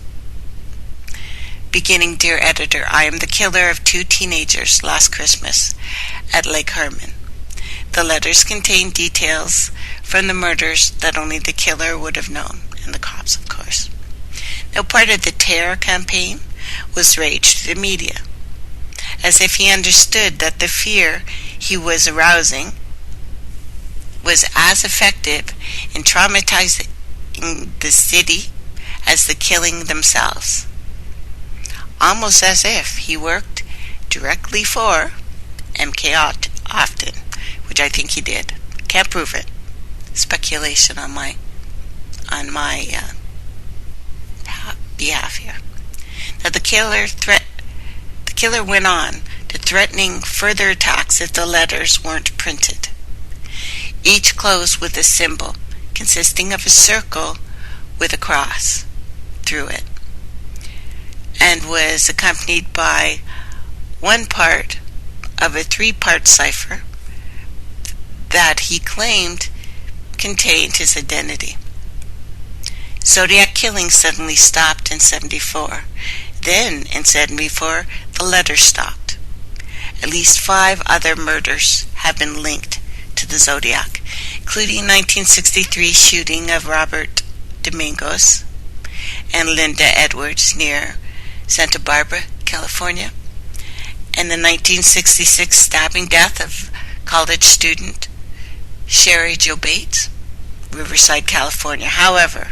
[SPEAKER 1] Beginning, "Dear Editor, I am the killer of 2 teenagers last Christmas at Lake Herman." The letters contain details from the murders that only the killer would have known, and the cops, of course. Now, part of the terror campaign was raged to the media, as if he understood that the fear he was arousing was as effective in traumatizing the city as the killing themselves. Almost as if he worked directly for MKOFTEN, which I think he did. Can't prove it. Speculation on my behalf here. Now the killer went on to threatening further attacks if the letters weren't printed. Each closed with a symbol consisting of a circle with a cross through it, and was accompanied by one part of a 3-part cipher that he claimed contained his identity. Zodiac killing suddenly stopped in 74. Then, in 74, the letters stopped. At least 5 other murders have been linked to the Zodiac, including 1963 shooting of Robert Domingos and Linda Edwards near Santa Barbara, California, and the 1966 stabbing death of college student Sherry Jo Bates, Riverside, California. However,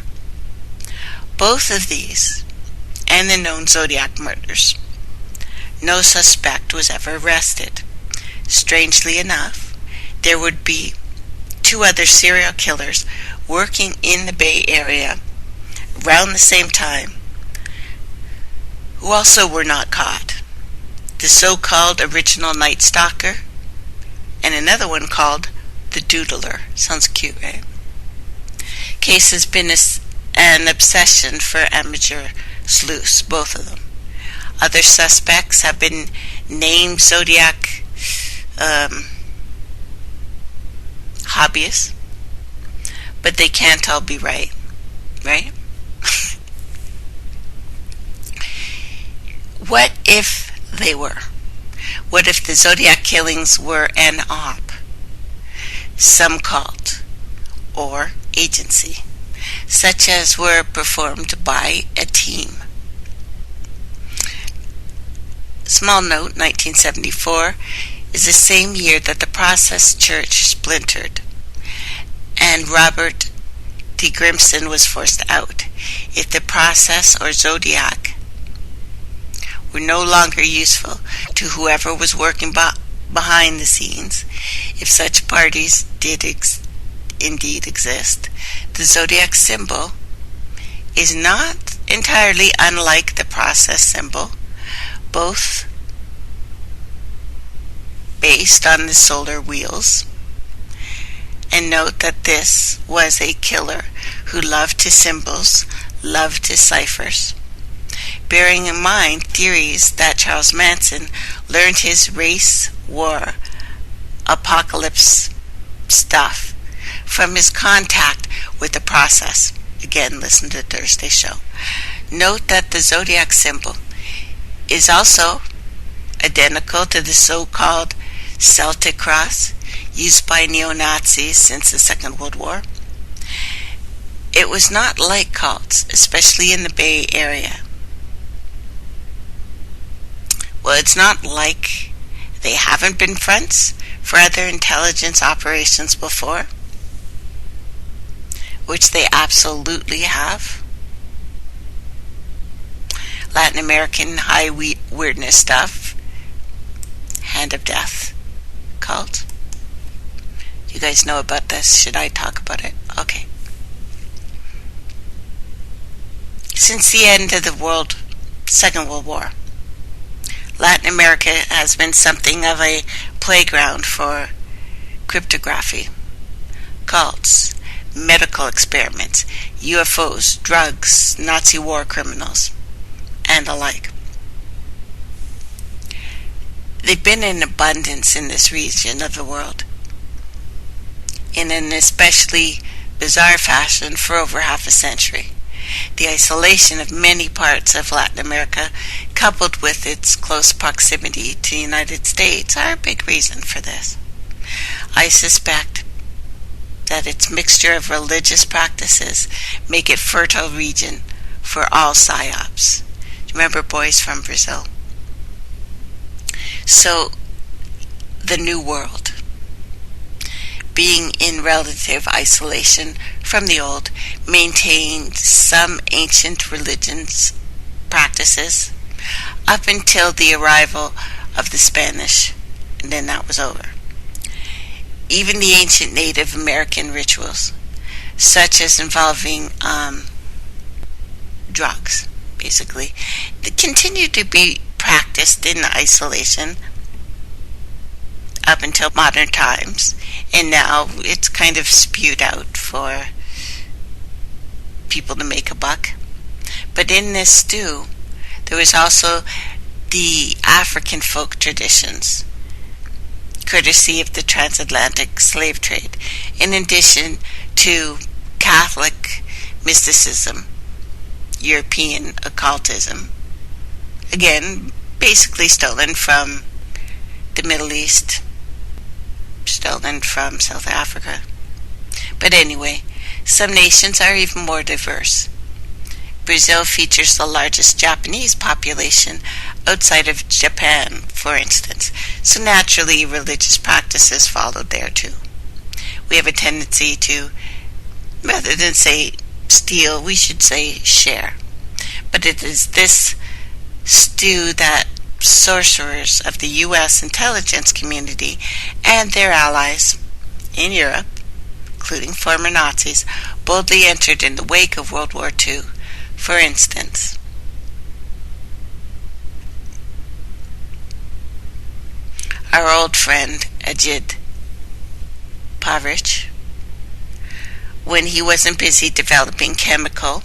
[SPEAKER 1] both of these and the known Zodiac murders, no suspect was ever arrested. Strangely enough, there would be two other serial killers working in the Bay Area around the same time who also were not caught. The so-called original Night Stalker and another one called the Doodler. Sounds cute, right? Case has been an obsession for amateur sleuths, both of them. Other suspects have been named Zodiac hobbyists, but they can't all be right? What if they were? What if the Zodiac killings were an op, some cult, or agency, such as were performed by a team? Small note, 1974 is the same year that the Process Church splintered and Robert T. Grimson was forced out. If the Process or Zodiac were no longer useful to whoever was working behind the scenes, if such parties did indeed exist, the Zodiac symbol is not entirely unlike the Process symbol, both based on the solar wheels. And note that this was a killer who loved his symbols, loved his ciphers, bearing in mind theories that Charles Manson learned his race war apocalypse stuff from his contact with the Process. Again, listen to Thursday's show. Note that the Zodiac symbol is also identical to the so-called Celtic cross used by neo-Nazis since the Second World War. It was not like cults, especially in the Bay Area. Well, it's not like they haven't been fronts for other intelligence operations before, which they absolutely have. Latin American high weirdness stuff, Hand of Death cult. You guys know about this? Should I talk about it? Okay. Since the end of the Second World War, Latin America has been something of a playground for cryptography, cults, medical experiments, UFOs, drugs, Nazi war criminals, and the like. They've been in abundance in this region of the world, in an especially bizarre fashion for over half a century. The isolation of many parts of Latin America, coupled with its close proximity to the United States, are a big reason for this. I suspect that its mixture of religious practices make it fertile region for all psyops. Remember boys from Brazil? So, the New World, being in relative isolation from the old, maintained some ancient religions practices up until the arrival of the Spanish, and then that was over. Even the ancient Native American rituals, such as involving drugs, basically, they continued to be practiced in isolation up until modern times, and now it's kind of spewed out for people to make a buck. But in this stew, there was also the African folk traditions, courtesy of the transatlantic slave trade, in addition to Catholic mysticism, European occultism, again, basically stolen from the Middle East, stolen from South Africa. But anyway, some nations are even more diverse. Brazil features the largest Japanese population outside of Japan, for instance, so naturally religious practices followed there too. We have a tendency to, rather than say steal, we should say share. But it is this stew that sorcerers of the U.S. intelligence community and their allies in Europe, including former Nazis, boldly entered in the wake of World War II. For instance, our old friend Ajit Pavrich, when he wasn't busy developing chemical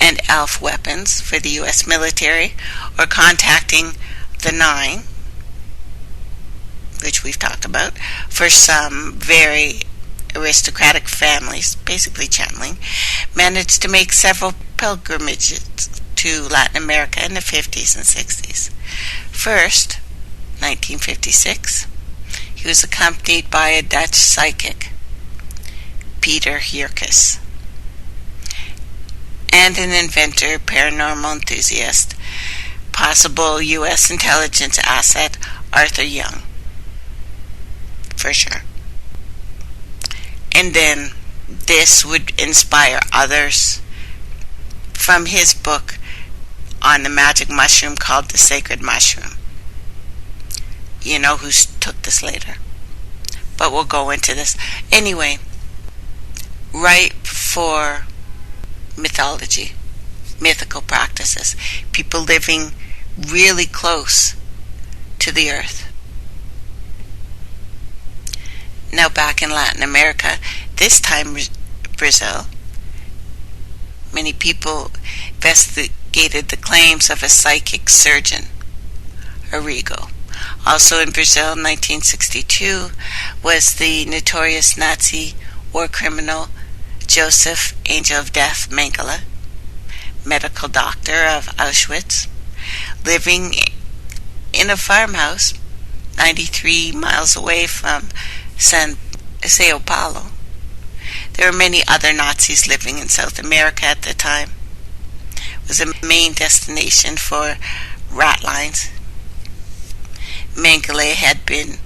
[SPEAKER 1] and ALF weapons for the U.S. military or contacting the Nine, which we've talked about, for some very aristocratic families, basically channeling, managed to make several pilgrimages to Latin America in the 50s and 60s. First, 1956, he was accompanied by a Dutch psychic, Peter Hierkes, and an inventor, paranormal enthusiast, possible U.S. intelligence asset, Arthur Young, for sure. And then this would inspire others from his book on the magic mushroom called The Sacred Mushroom. You know who took this later. But we'll go into this. Anyway, ripe for mythology, mythical practices, people living really close to the earth. Now back in Latin America, this time Brazil, many people investigated the claims of a psychic surgeon, Arrigo. Also in Brazil, 1962, was the notorious Nazi war criminal Joseph Angel of Death Mengele, medical doctor of Auschwitz, living in a farmhouse 93 miles away from Sao Paulo. There were many other Nazis living in South America at the time. It was a main destination for ratlines. Mengele had been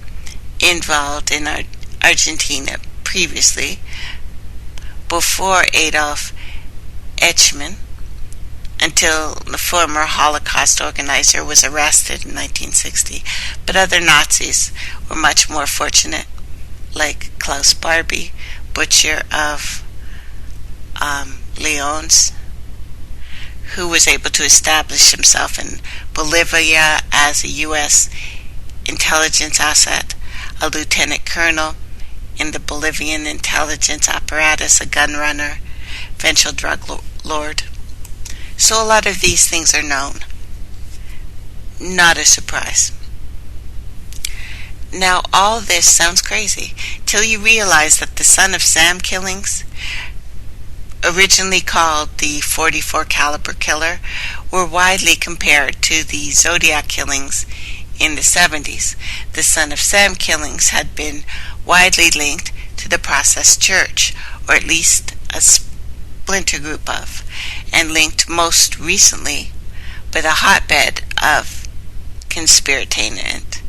[SPEAKER 1] involved in Argentina previously, before Adolf Eichmann, until the former Holocaust organizer was arrested in 1960. But other Nazis were much more fortunate, like Klaus Barbie, butcher of Leons, who was able to establish himself in Bolivia as a U.S. intelligence asset, a lieutenant colonel in the Bolivian intelligence apparatus, a gun runner, eventual drug lord. So a lot of these things are known. Not a surprise. Now all this sounds crazy till you realize that the Son of Sam killings, originally called the 44 caliber killer, were widely compared to the Zodiac killings in the 70s. The Son of Sam killings had been widely linked to the Process Church, or at least a splinter group of, and linked most recently with a hotbed of conspiratainment,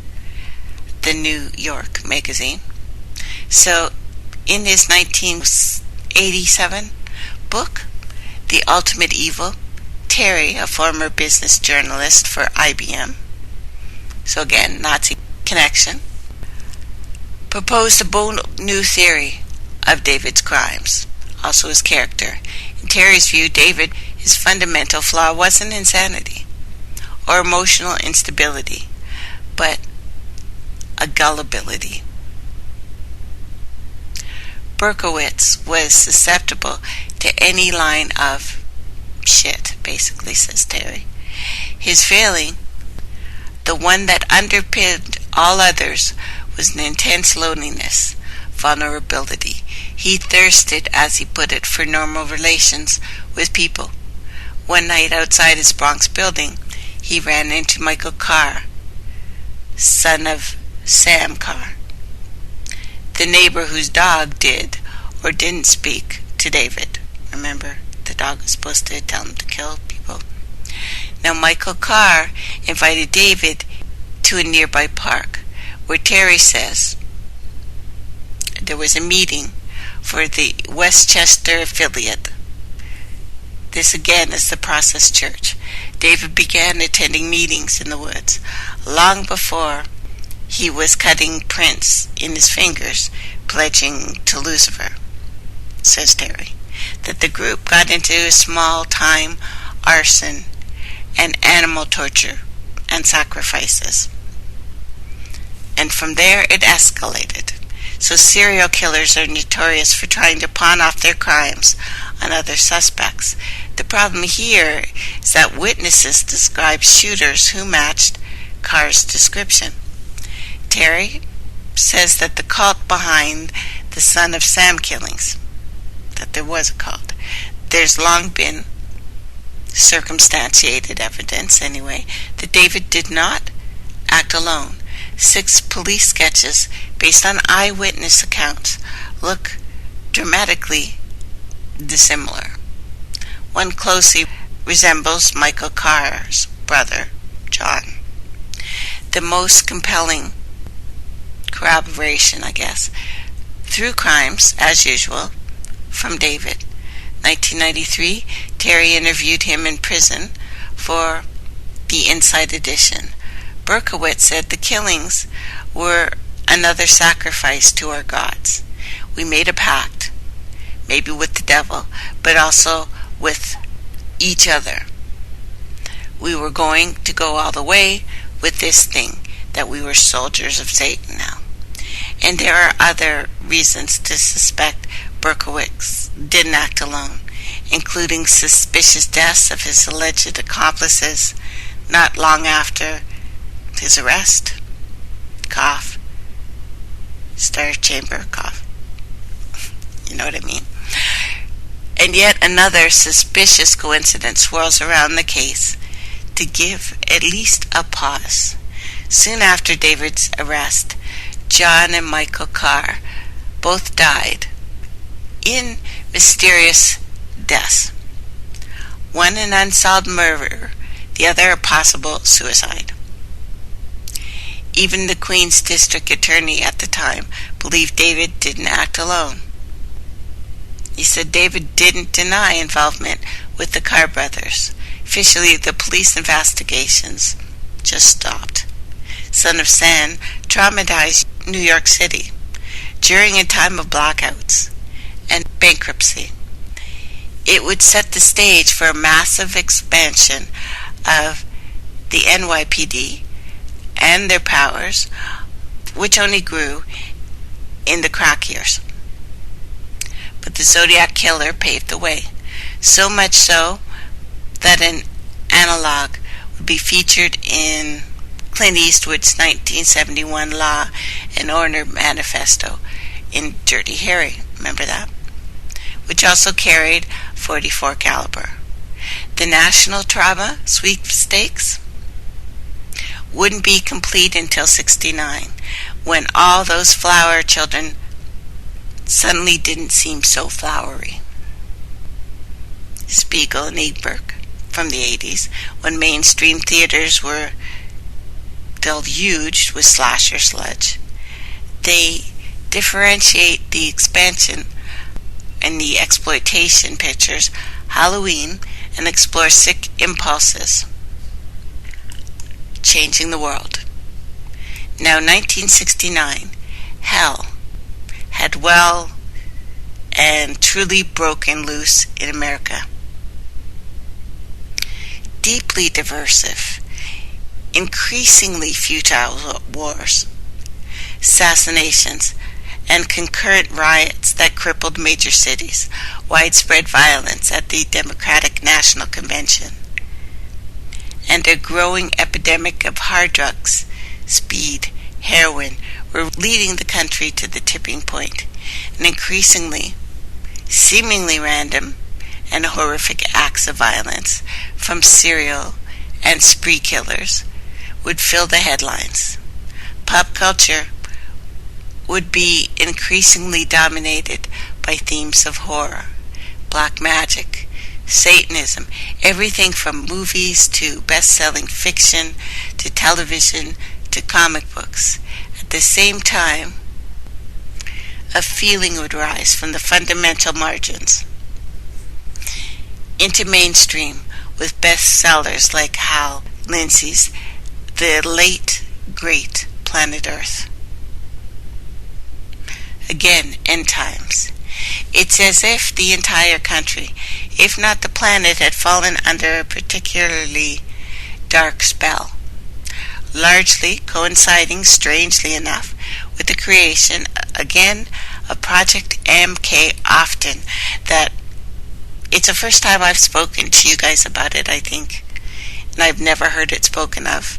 [SPEAKER 1] the New York magazine. So in his 1987 book, The Ultimate Evil, Terry, a former business journalist for IBM, so again, Nazi connection, proposed a bold new theory of David's crimes, also his character. In Terry's view, David, his fundamental flaw wasn't insanity or emotional instability, but a gullibility. Berkowitz was susceptible to any line of shit, basically, says Terry. His failing, the one that underpinned all others, was an intense loneliness, vulnerability. He thirsted, as he put it, for normal relations with people. One night outside his Bronx building, he ran into Michael Carr, son of Sam Carr, the neighbor whose dog did or didn't speak to David. Remember the dog was supposed to tell him to kill people. Now, Michael Carr invited David to a nearby park where Terry says there was a meeting for the Westchester affiliate. This again is the Process Church. David began attending meetings in the woods long before he was cutting prints in his fingers, pledging to Lucifer, says Terry, that the group got into small-time arson and animal torture and sacrifices. And from there it escalated. So serial killers are notorious for trying to pawn off their crimes on other suspects. The problem here is that witnesses described shooters who matched Carr's description. Terry says that the cult behind the Son of Sam killings, that there was a cult, there's long been circumstantiated evidence, anyway, that David did not act alone. 6 police sketches based on eyewitness accounts look dramatically dissimilar. One closely resembles Michael Carr's brother, John. The most compelling corroboration, I guess, through crimes, as usual, from David. 1993, Terry interviewed him in prison for the Inside Edition. Berkowitz said the killings were another sacrifice to our gods. We made a pact, maybe with the devil, but also with each other. We were going to go all the way with this thing, that we were soldiers of Satan now. And there are other reasons to suspect Berkowitz didn't act alone, including suspicious deaths of his alleged accomplices not long after his arrest. Cough. Star chamber cough. You know what I mean? And yet another suspicious coincidence swirls around the case to give at least a pause. Soon after David's arrest, John and Michael Carr both died in mysterious deaths. One an unsolved murder, the other a possible suicide. Even the Queen's district attorney at the time believed David didn't act alone. He said David didn't deny involvement with the Carr brothers. Officially, the police investigations just stopped. Son of Sam traumatized New York City during a time of blackouts and bankruptcy. It would set the stage for a massive expansion of the NYPD and their powers, which only grew in the crack years. But the Zodiac Killer paved the way, so much so that an analog would be featured in Clint Eastwood's 1971 Law and Order Manifesto in Dirty Harry, remember that? Which also carried .44 caliber. The National Trauma Sweepstakes wouldn't be complete until '69, when all those flower children suddenly didn't seem so flowery. Spiegel and Egbert from the 80s, when mainstream theaters were deluged with slasher sludge. They differentiate the expansion and the exploitation pictures, Halloween, and explore sick impulses, changing the world. Now, 1969, hell had well and truly broken loose in America. Deeply diversive, increasingly futile wars, assassinations, and concurrent riots that crippled major cities, widespread violence at the Democratic National Convention, and a growing epidemic of hard drugs, speed, heroin, were leading the country to the tipping point, and increasingly, seemingly random and horrific acts of violence from serial and spree killers would fill the headlines. Pop culture would be increasingly dominated by themes of horror, black magic, Satanism, everything from movies to best-selling fiction to television to comic books. At the same time, a feeling would rise from the fundamental margins into mainstream with bestsellers like Hal Lindsey's The Late Great Planet Earth. Again, end times. It's as if the entire country, if not the planet, had fallen under a particularly dark spell, largely coinciding, strangely enough, with the creation, again, of Project MKOFTEN. That it's the first time I've spoken to you guys about it, I think, and I've never heard it spoken of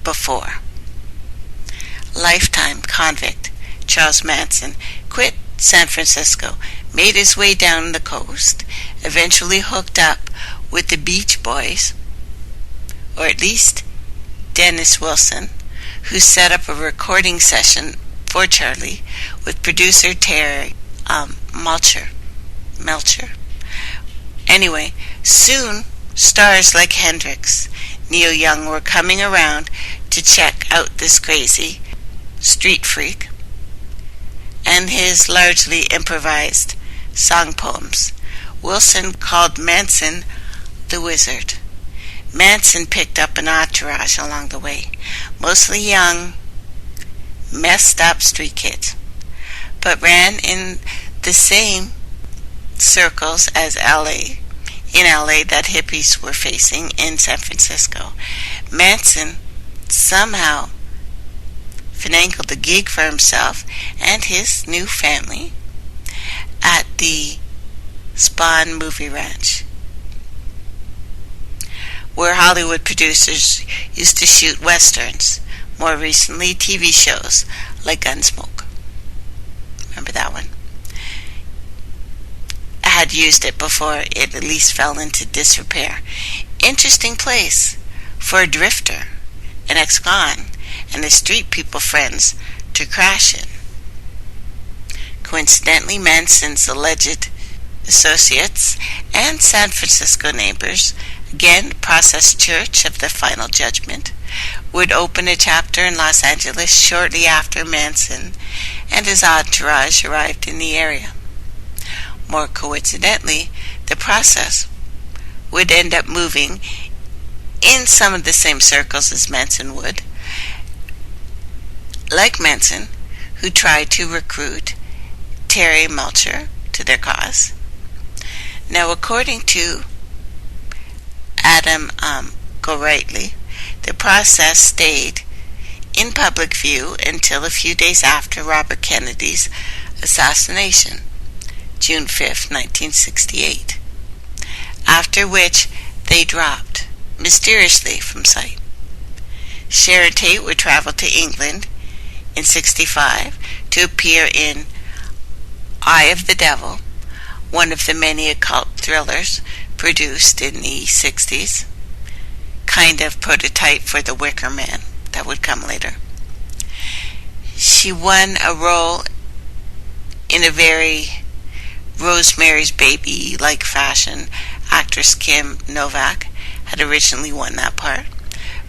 [SPEAKER 1] before. Lifetime convict Charles Manson quit San Francisco, made his way down the coast, eventually hooked up with the Beach Boys, or at least Dennis Wilson, who set up a recording session for Charlie with producer Terry Melcher. Anyway, soon stars like Hendrix, Neil Young were coming around to check out this crazy street freak and his largely improvised song poems. Wilson called Manson the Wizard. Manson picked up an entourage along the way, mostly young, messed up street kids, but ran in the same circles as in LA that hippies were facing in San Francisco. Manson somehow finagled a gig for himself and his new family at the Spawn Movie Ranch, where Hollywood producers used to shoot westerns, more recently TV shows like Gunsmoke. Remember that one? I had used it before it at least fell into disrepair. Interesting place for a drifter, an ex-con, and his street people friends to crash in. Coincidentally, Manson's alleged associates and San Francisco neighbors, again, Process Church of the Final Judgement, would open a chapter in Los Angeles shortly after Manson and his entourage arrived in the area. More coincidentally, the Process would end up moving in some of the same circles as Manson would, like Manson, who tried to recruit Terry Melcher to their cause. Now, according to Adam Gorightly, the Process stayed in public view until a few days after Robert Kennedy's assassination, June 5, 1968, after which they dropped mysteriously from sight. Sharon Tate would travel to England in 1965 to appear in Eye of the Devil, one of the many occult thrillers produced in the 60s, kind of prototype for The Wicker Man that would come later. She won a role in a very Rosemary's Baby-like fashion. Actress Kim Novak had originally won that part,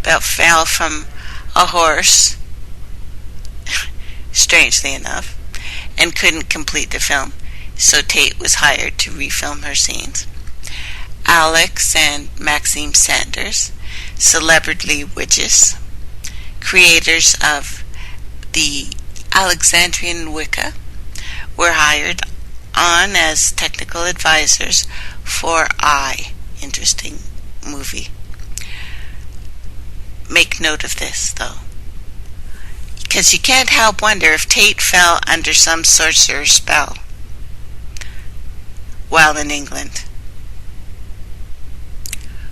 [SPEAKER 1] but fell from a horse, strangely enough, and couldn't complete the film, so Tate was hired to refilm her scenes. Alex and Maxime Sanders, celebrity witches, creators of the Alexandrian Wicca, were hired on as technical advisors for interesting movie. Make note of this, though, because you can't help wonder if Tate fell under some sorcerer's spell while in England.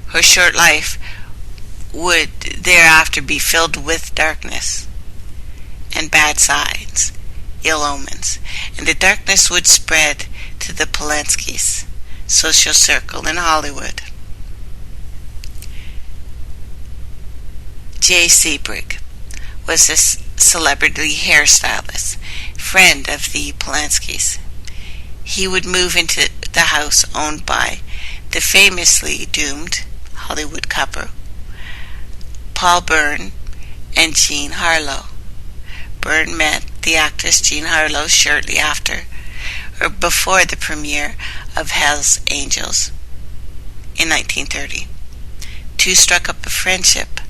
[SPEAKER 1] Her short life would thereafter be filled with darkness and bad signs, ill omens, and the darkness would spread to the Polanski's social circle in Hollywood. Jay Sebring was a celebrity hairstylist, friend of the Polanski's. He would move into the house owned by the famously doomed Hollywood couple, Paul Byrne and Jean Harlow. Byrne met the actress Jean Harlow shortly after, or before the premiere of Hell's Angels in 1930. Two struck up a friendship,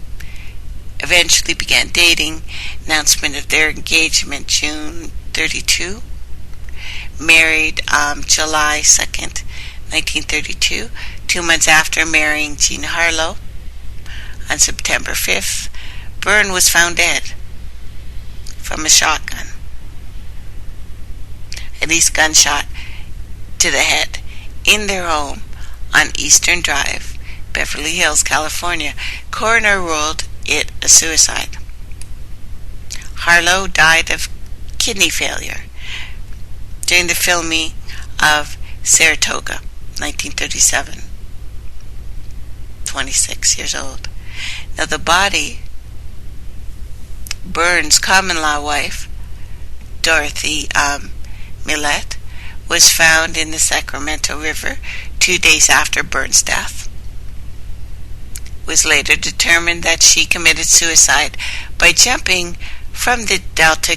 [SPEAKER 1] eventually began dating. Announcement of their engagement June 32. Married July 2nd, 1932. 2 months after marrying Jean Harlow, on September 5th, Byrne was found dead from a shotgun, at least gunshot to the head, in their home on Eastern Drive, Beverly Hills, California. Coroner ruled it a suicide. Harlow died of kidney failure during the filming of Saratoga, 1937. 26 years old. Now the body, Byrne's common-law wife, Dorothy Millett, was found in the Sacramento River 2 days after Byrne's death. It was later determined that she committed suicide by jumping from the Delta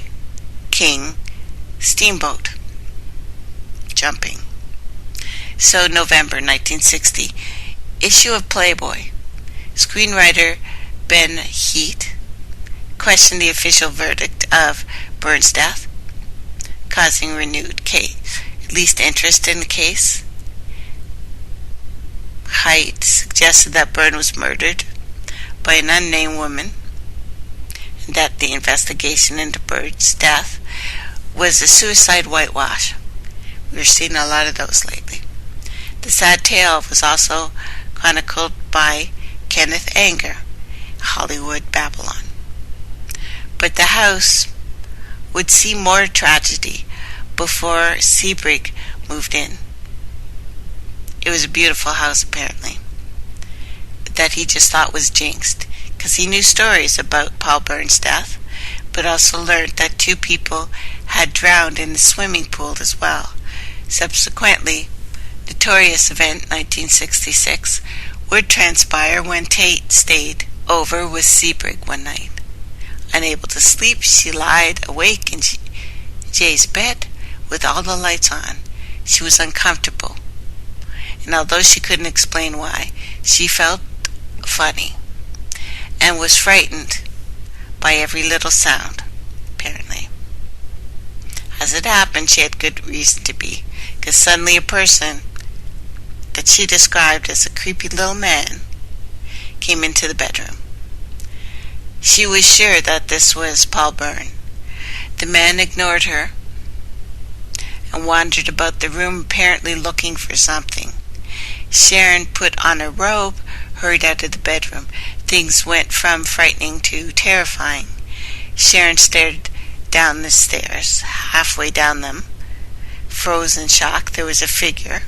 [SPEAKER 1] King steamboat. Jumping. So November 1960, issue of Playboy. Screenwriter Ben Heat questioned the official verdict of Byrne's death, causing renewed at least interest in the case. Height suggested that Byrne was murdered by an unnamed woman, and that the investigation into Byrne's death was a suicide whitewash. We're seeing a lot of those lately. The sad tale was also chronicled by Kenneth Anger, Hollywood Babylon. But the house would see more tragedy before Seabrig moved in. It was a beautiful house, apparently, that he just thought was jinxed, because he knew stories about Paul Byrne's death, but also learned that 2 people had drowned in the swimming pool as well. Subsequently, notorious event 1966 would transpire when Tate stayed over with Seabrig one night. Unable to sleep, she lied awake in Jay's bed with all the lights on. She was uncomfortable, and although she couldn't explain why, she felt funny and was frightened by every little sound, apparently. As it happened, she had good reason to be, because suddenly a person that she described as a creepy little man came into the bedroom. She was sure that this was Paul Byrne. The man ignored her and wandered about the room, apparently looking for something. Sharon put on a robe, hurried out of the bedroom. Things went from frightening to terrifying. Sharon stared down the stairs. Halfway down them, froze in shock, there was a figure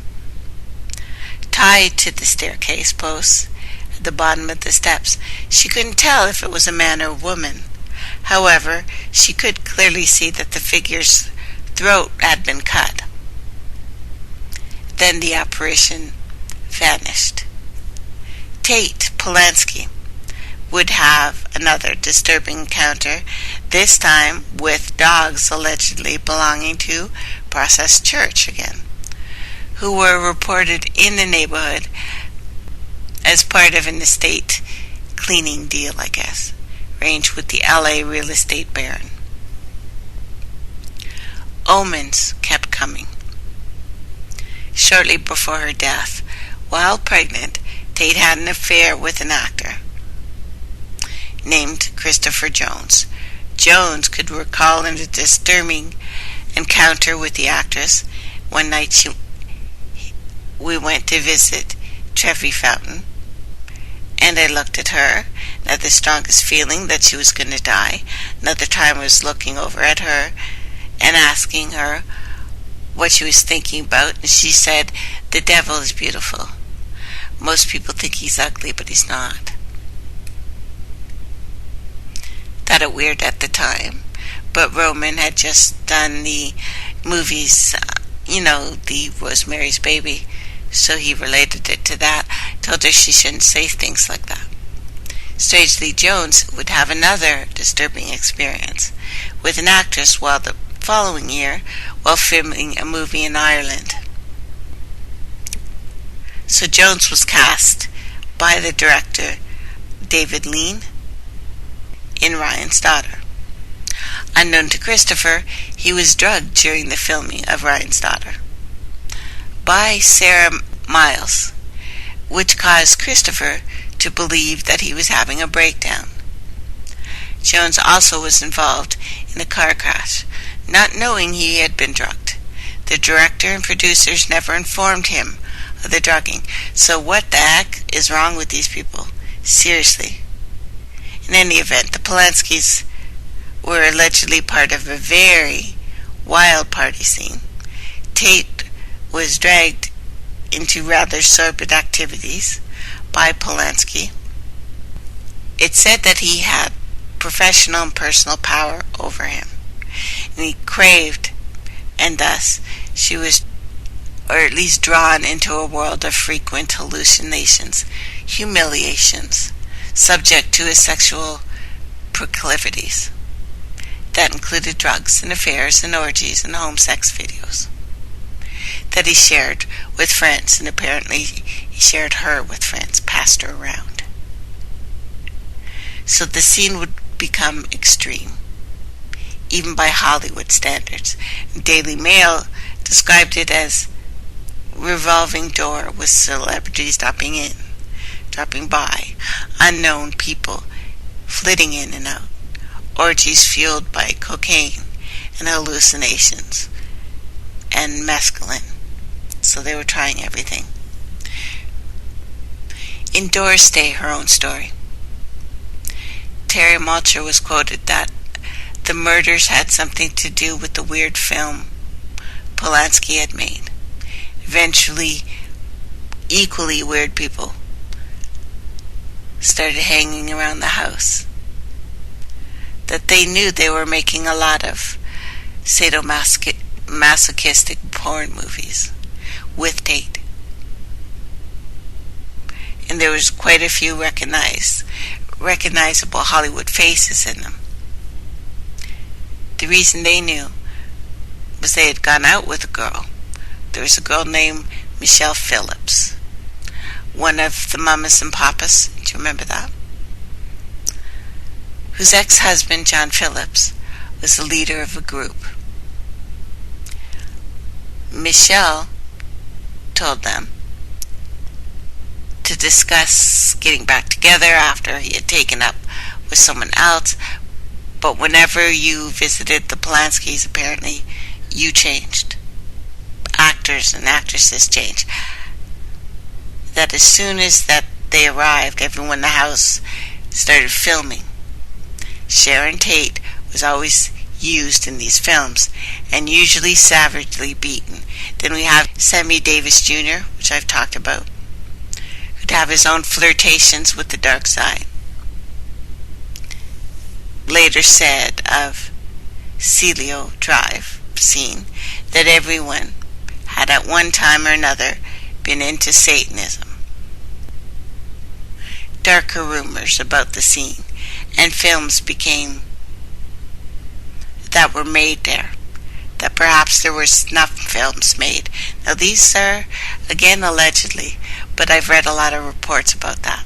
[SPEAKER 1] tied to the staircase posts at the bottom of the steps. She couldn't tell if it was a man or a woman. However, she could clearly see that the figure's throat had been cut. Then the apparition vanished. Tate Polanski would have another disturbing encounter, this time with dogs allegedly belonging to Process Church again, who were reported in the neighborhood as part of an estate cleaning deal, I guess, arranged with the LA real estate baron. Omens kept coming. Shortly before her death, while pregnant, Tate had an affair with an actor named Christopher Jones. Jones could recall a disturbing encounter with the actress. One night we went to visit Trevi Fountain, and I looked at her and had the strongest feeling that she was going to die. Another time I was looking over at her and asking her what she was thinking about, and she said, "The devil is beautiful. Most people think he's ugly, but he's not." Thought it weird at the time, but Roman had just done the movies, the Rosemary's Baby So he related it to that, told her she shouldn't say things like that. Strangely, Jones would have another disturbing experience with an actress while the following year while filming a movie in Ireland. So Jones was cast by the director David Lean in Ryan's Daughter. Unknown to Christopher, he was drugged during the filming of Ryan's Daughter by Sarah Miles, which caused Christopher to believe that he was having a breakdown. Jones also was involved in a car crash, not knowing he had been drugged. The director and producers never informed him of the drugging. So what the heck is wrong with these people? Seriously. In any event, the Polanskis were allegedly part of a very wild party scene. Tate was dragged into rather sordid activities by Polanski. It said that he had professional and personal power over him, and he craved, and thus she was, or at least drawn into a world of frequent hallucinations, humiliations, subject to his sexual proclivities. That included drugs and affairs and orgies and home sex videos that he shared with friends, and apparently he shared her with friends, passed her around. So the scene would become extreme, even by Hollywood standards. Daily Mail described it as revolving door with celebrities dropping by, unknown people flitting in and out, orgies fueled by cocaine and hallucinations and mescaline. So they were trying everything. In Doris Day, her own story, Terry Malcher was quoted that the murders had something to do with the weird film Polanski had made. Eventually, equally weird people started hanging around the house. That they knew they were making a lot of sadomasochistic porn movies with Tate. And there was quite a few recognizable Hollywood faces in them. The reason they knew was they had gone out with a girl. There was a girl named Michelle Phillips, one of the Mamas and Papas. Do you remember that? Whose ex-husband, John Phillips, was the leader of a group. Michelle told them to discuss getting back together after he had taken up with someone else, but whenever you visited the Polanskis, apparently you changed. Actors and actresses changed. That as soon as that they arrived, everyone in the house started filming. Sharon Tate was always used in these films, and usually savagely beaten. Then we have Sammy Davis Jr., which I've talked about, who'd have his own flirtations with the dark side. Later said of Celio Drive scene that everyone had at one time or another been into Satanism. Darker rumors about the scene and films that were made there, that perhaps there were snuff films made. Now these are, again, allegedly, but I've read a lot of reports about that.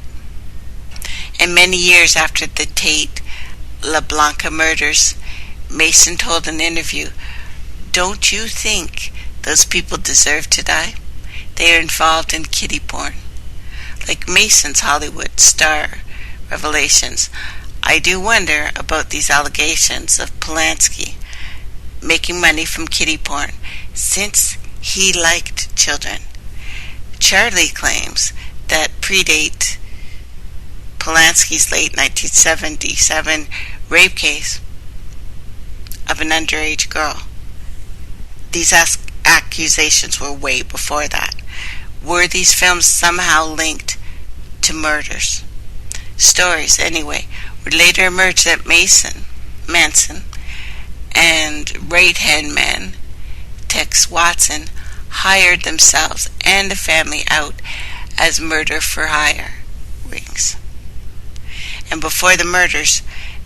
[SPEAKER 1] And many years after the Tate La Blanca murders, Mason told an interview, "Don't you think those people deserve to die? They are involved in kiddie porn." Like Mason's Hollywood star revelations, I do wonder about these allegations of Polanski making money from kiddie porn, since he liked children. Charlie claims that predate Polanski's late 1977 rape case of an underage girl. These accusations were way before that. Were these films somehow linked to murders? Stories, anyway, would later emerge that Manson and right-hand man Tex Watson hired themselves and the family out as murder for hire rings. And before the murders,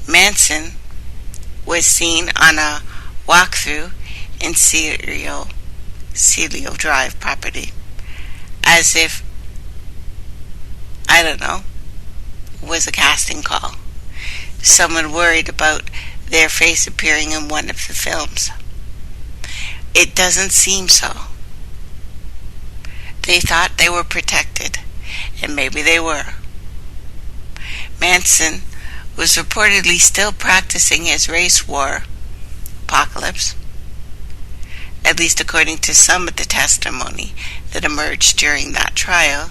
[SPEAKER 1] Manson was seen on a walkthrough in Celio Drive property, as if, I don't know, was a casting call. Someone worried about their face appearing in one of the films. It doesn't seem so. They thought they were protected, and maybe they were. Manson was reportedly still practicing his race war apocalypse, at least according to some of the testimony that emerged during that trial.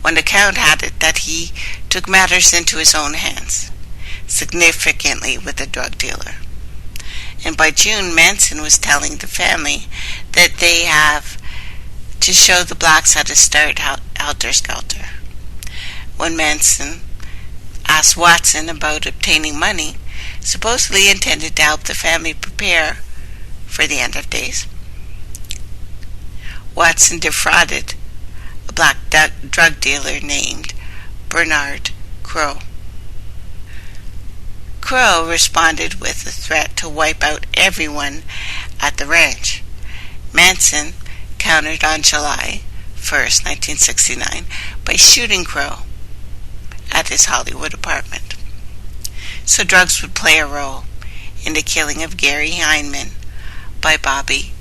[SPEAKER 1] One account had it that he took matters into his own hands, significantly with a drug dealer. And by June, Manson was telling the family that they have to show the blacks how to start helter-skelter. When Manson asked Watson about obtaining money, supposedly intended to help the family prepare for the end of days, Watson defrauded a black drug dealer named Bernard Crow. Crow responded with a threat to wipe out everyone at the ranch. Manson countered on July 1st, 1969, by shooting Crow at his Hollywood apartment. So drugs would play a role in the killing of Gary Heineman by Bobby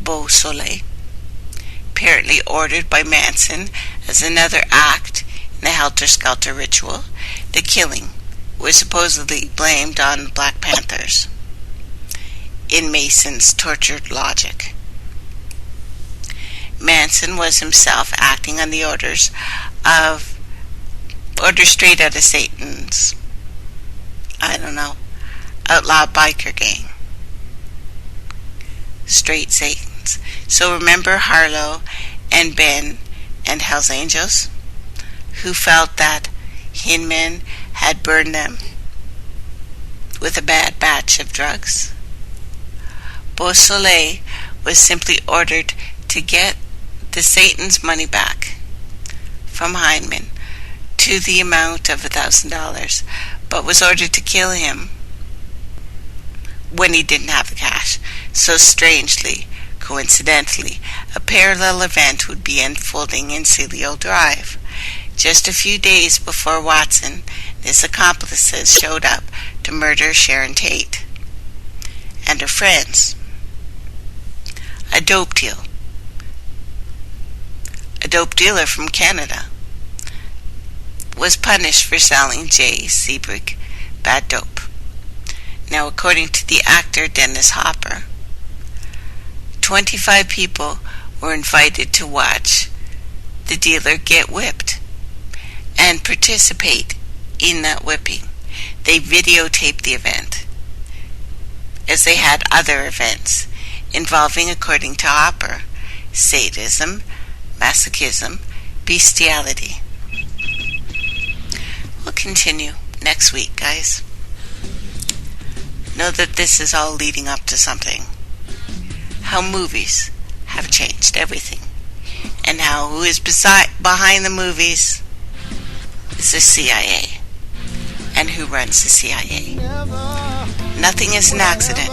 [SPEAKER 1] Beausoleil, apparently ordered by Manson as another act in the helter-skelter ritual. The killing was supposedly blamed on Black Panthers in Mason's tortured logic. Manson was himself acting on the orders straight out of Satan's, outlaw biker gang. Straight Satans. So remember Harlow and Ben and Hell's Angels, who felt that Hinman had burned them with a bad batch of drugs? Beausoleil was simply ordered to get the Satan's money back from Heineman to the amount of $1,000, but was ordered to kill him when he didn't have the cash. So strangely, coincidentally, a parallel event would be unfolding in Celio Drive, just a few days before Watson and his accomplices showed up to murder Sharon Tate and her friends. A dope dealer from Canada was punished for selling Jay Seabrook bad dope. Now, according to the actor Dennis Hopper, 25 people were invited to watch the dealer get whipped and participate in that whipping. They videotaped the event, as they had other events involving, according to Hopper, sadism, masochism, bestiality. We'll continue next week, guys. Know that this is all leading up to something. How movies have changed everything. And how who is behind the movies is the CIA. And who runs the CIA. Nothing is an accident.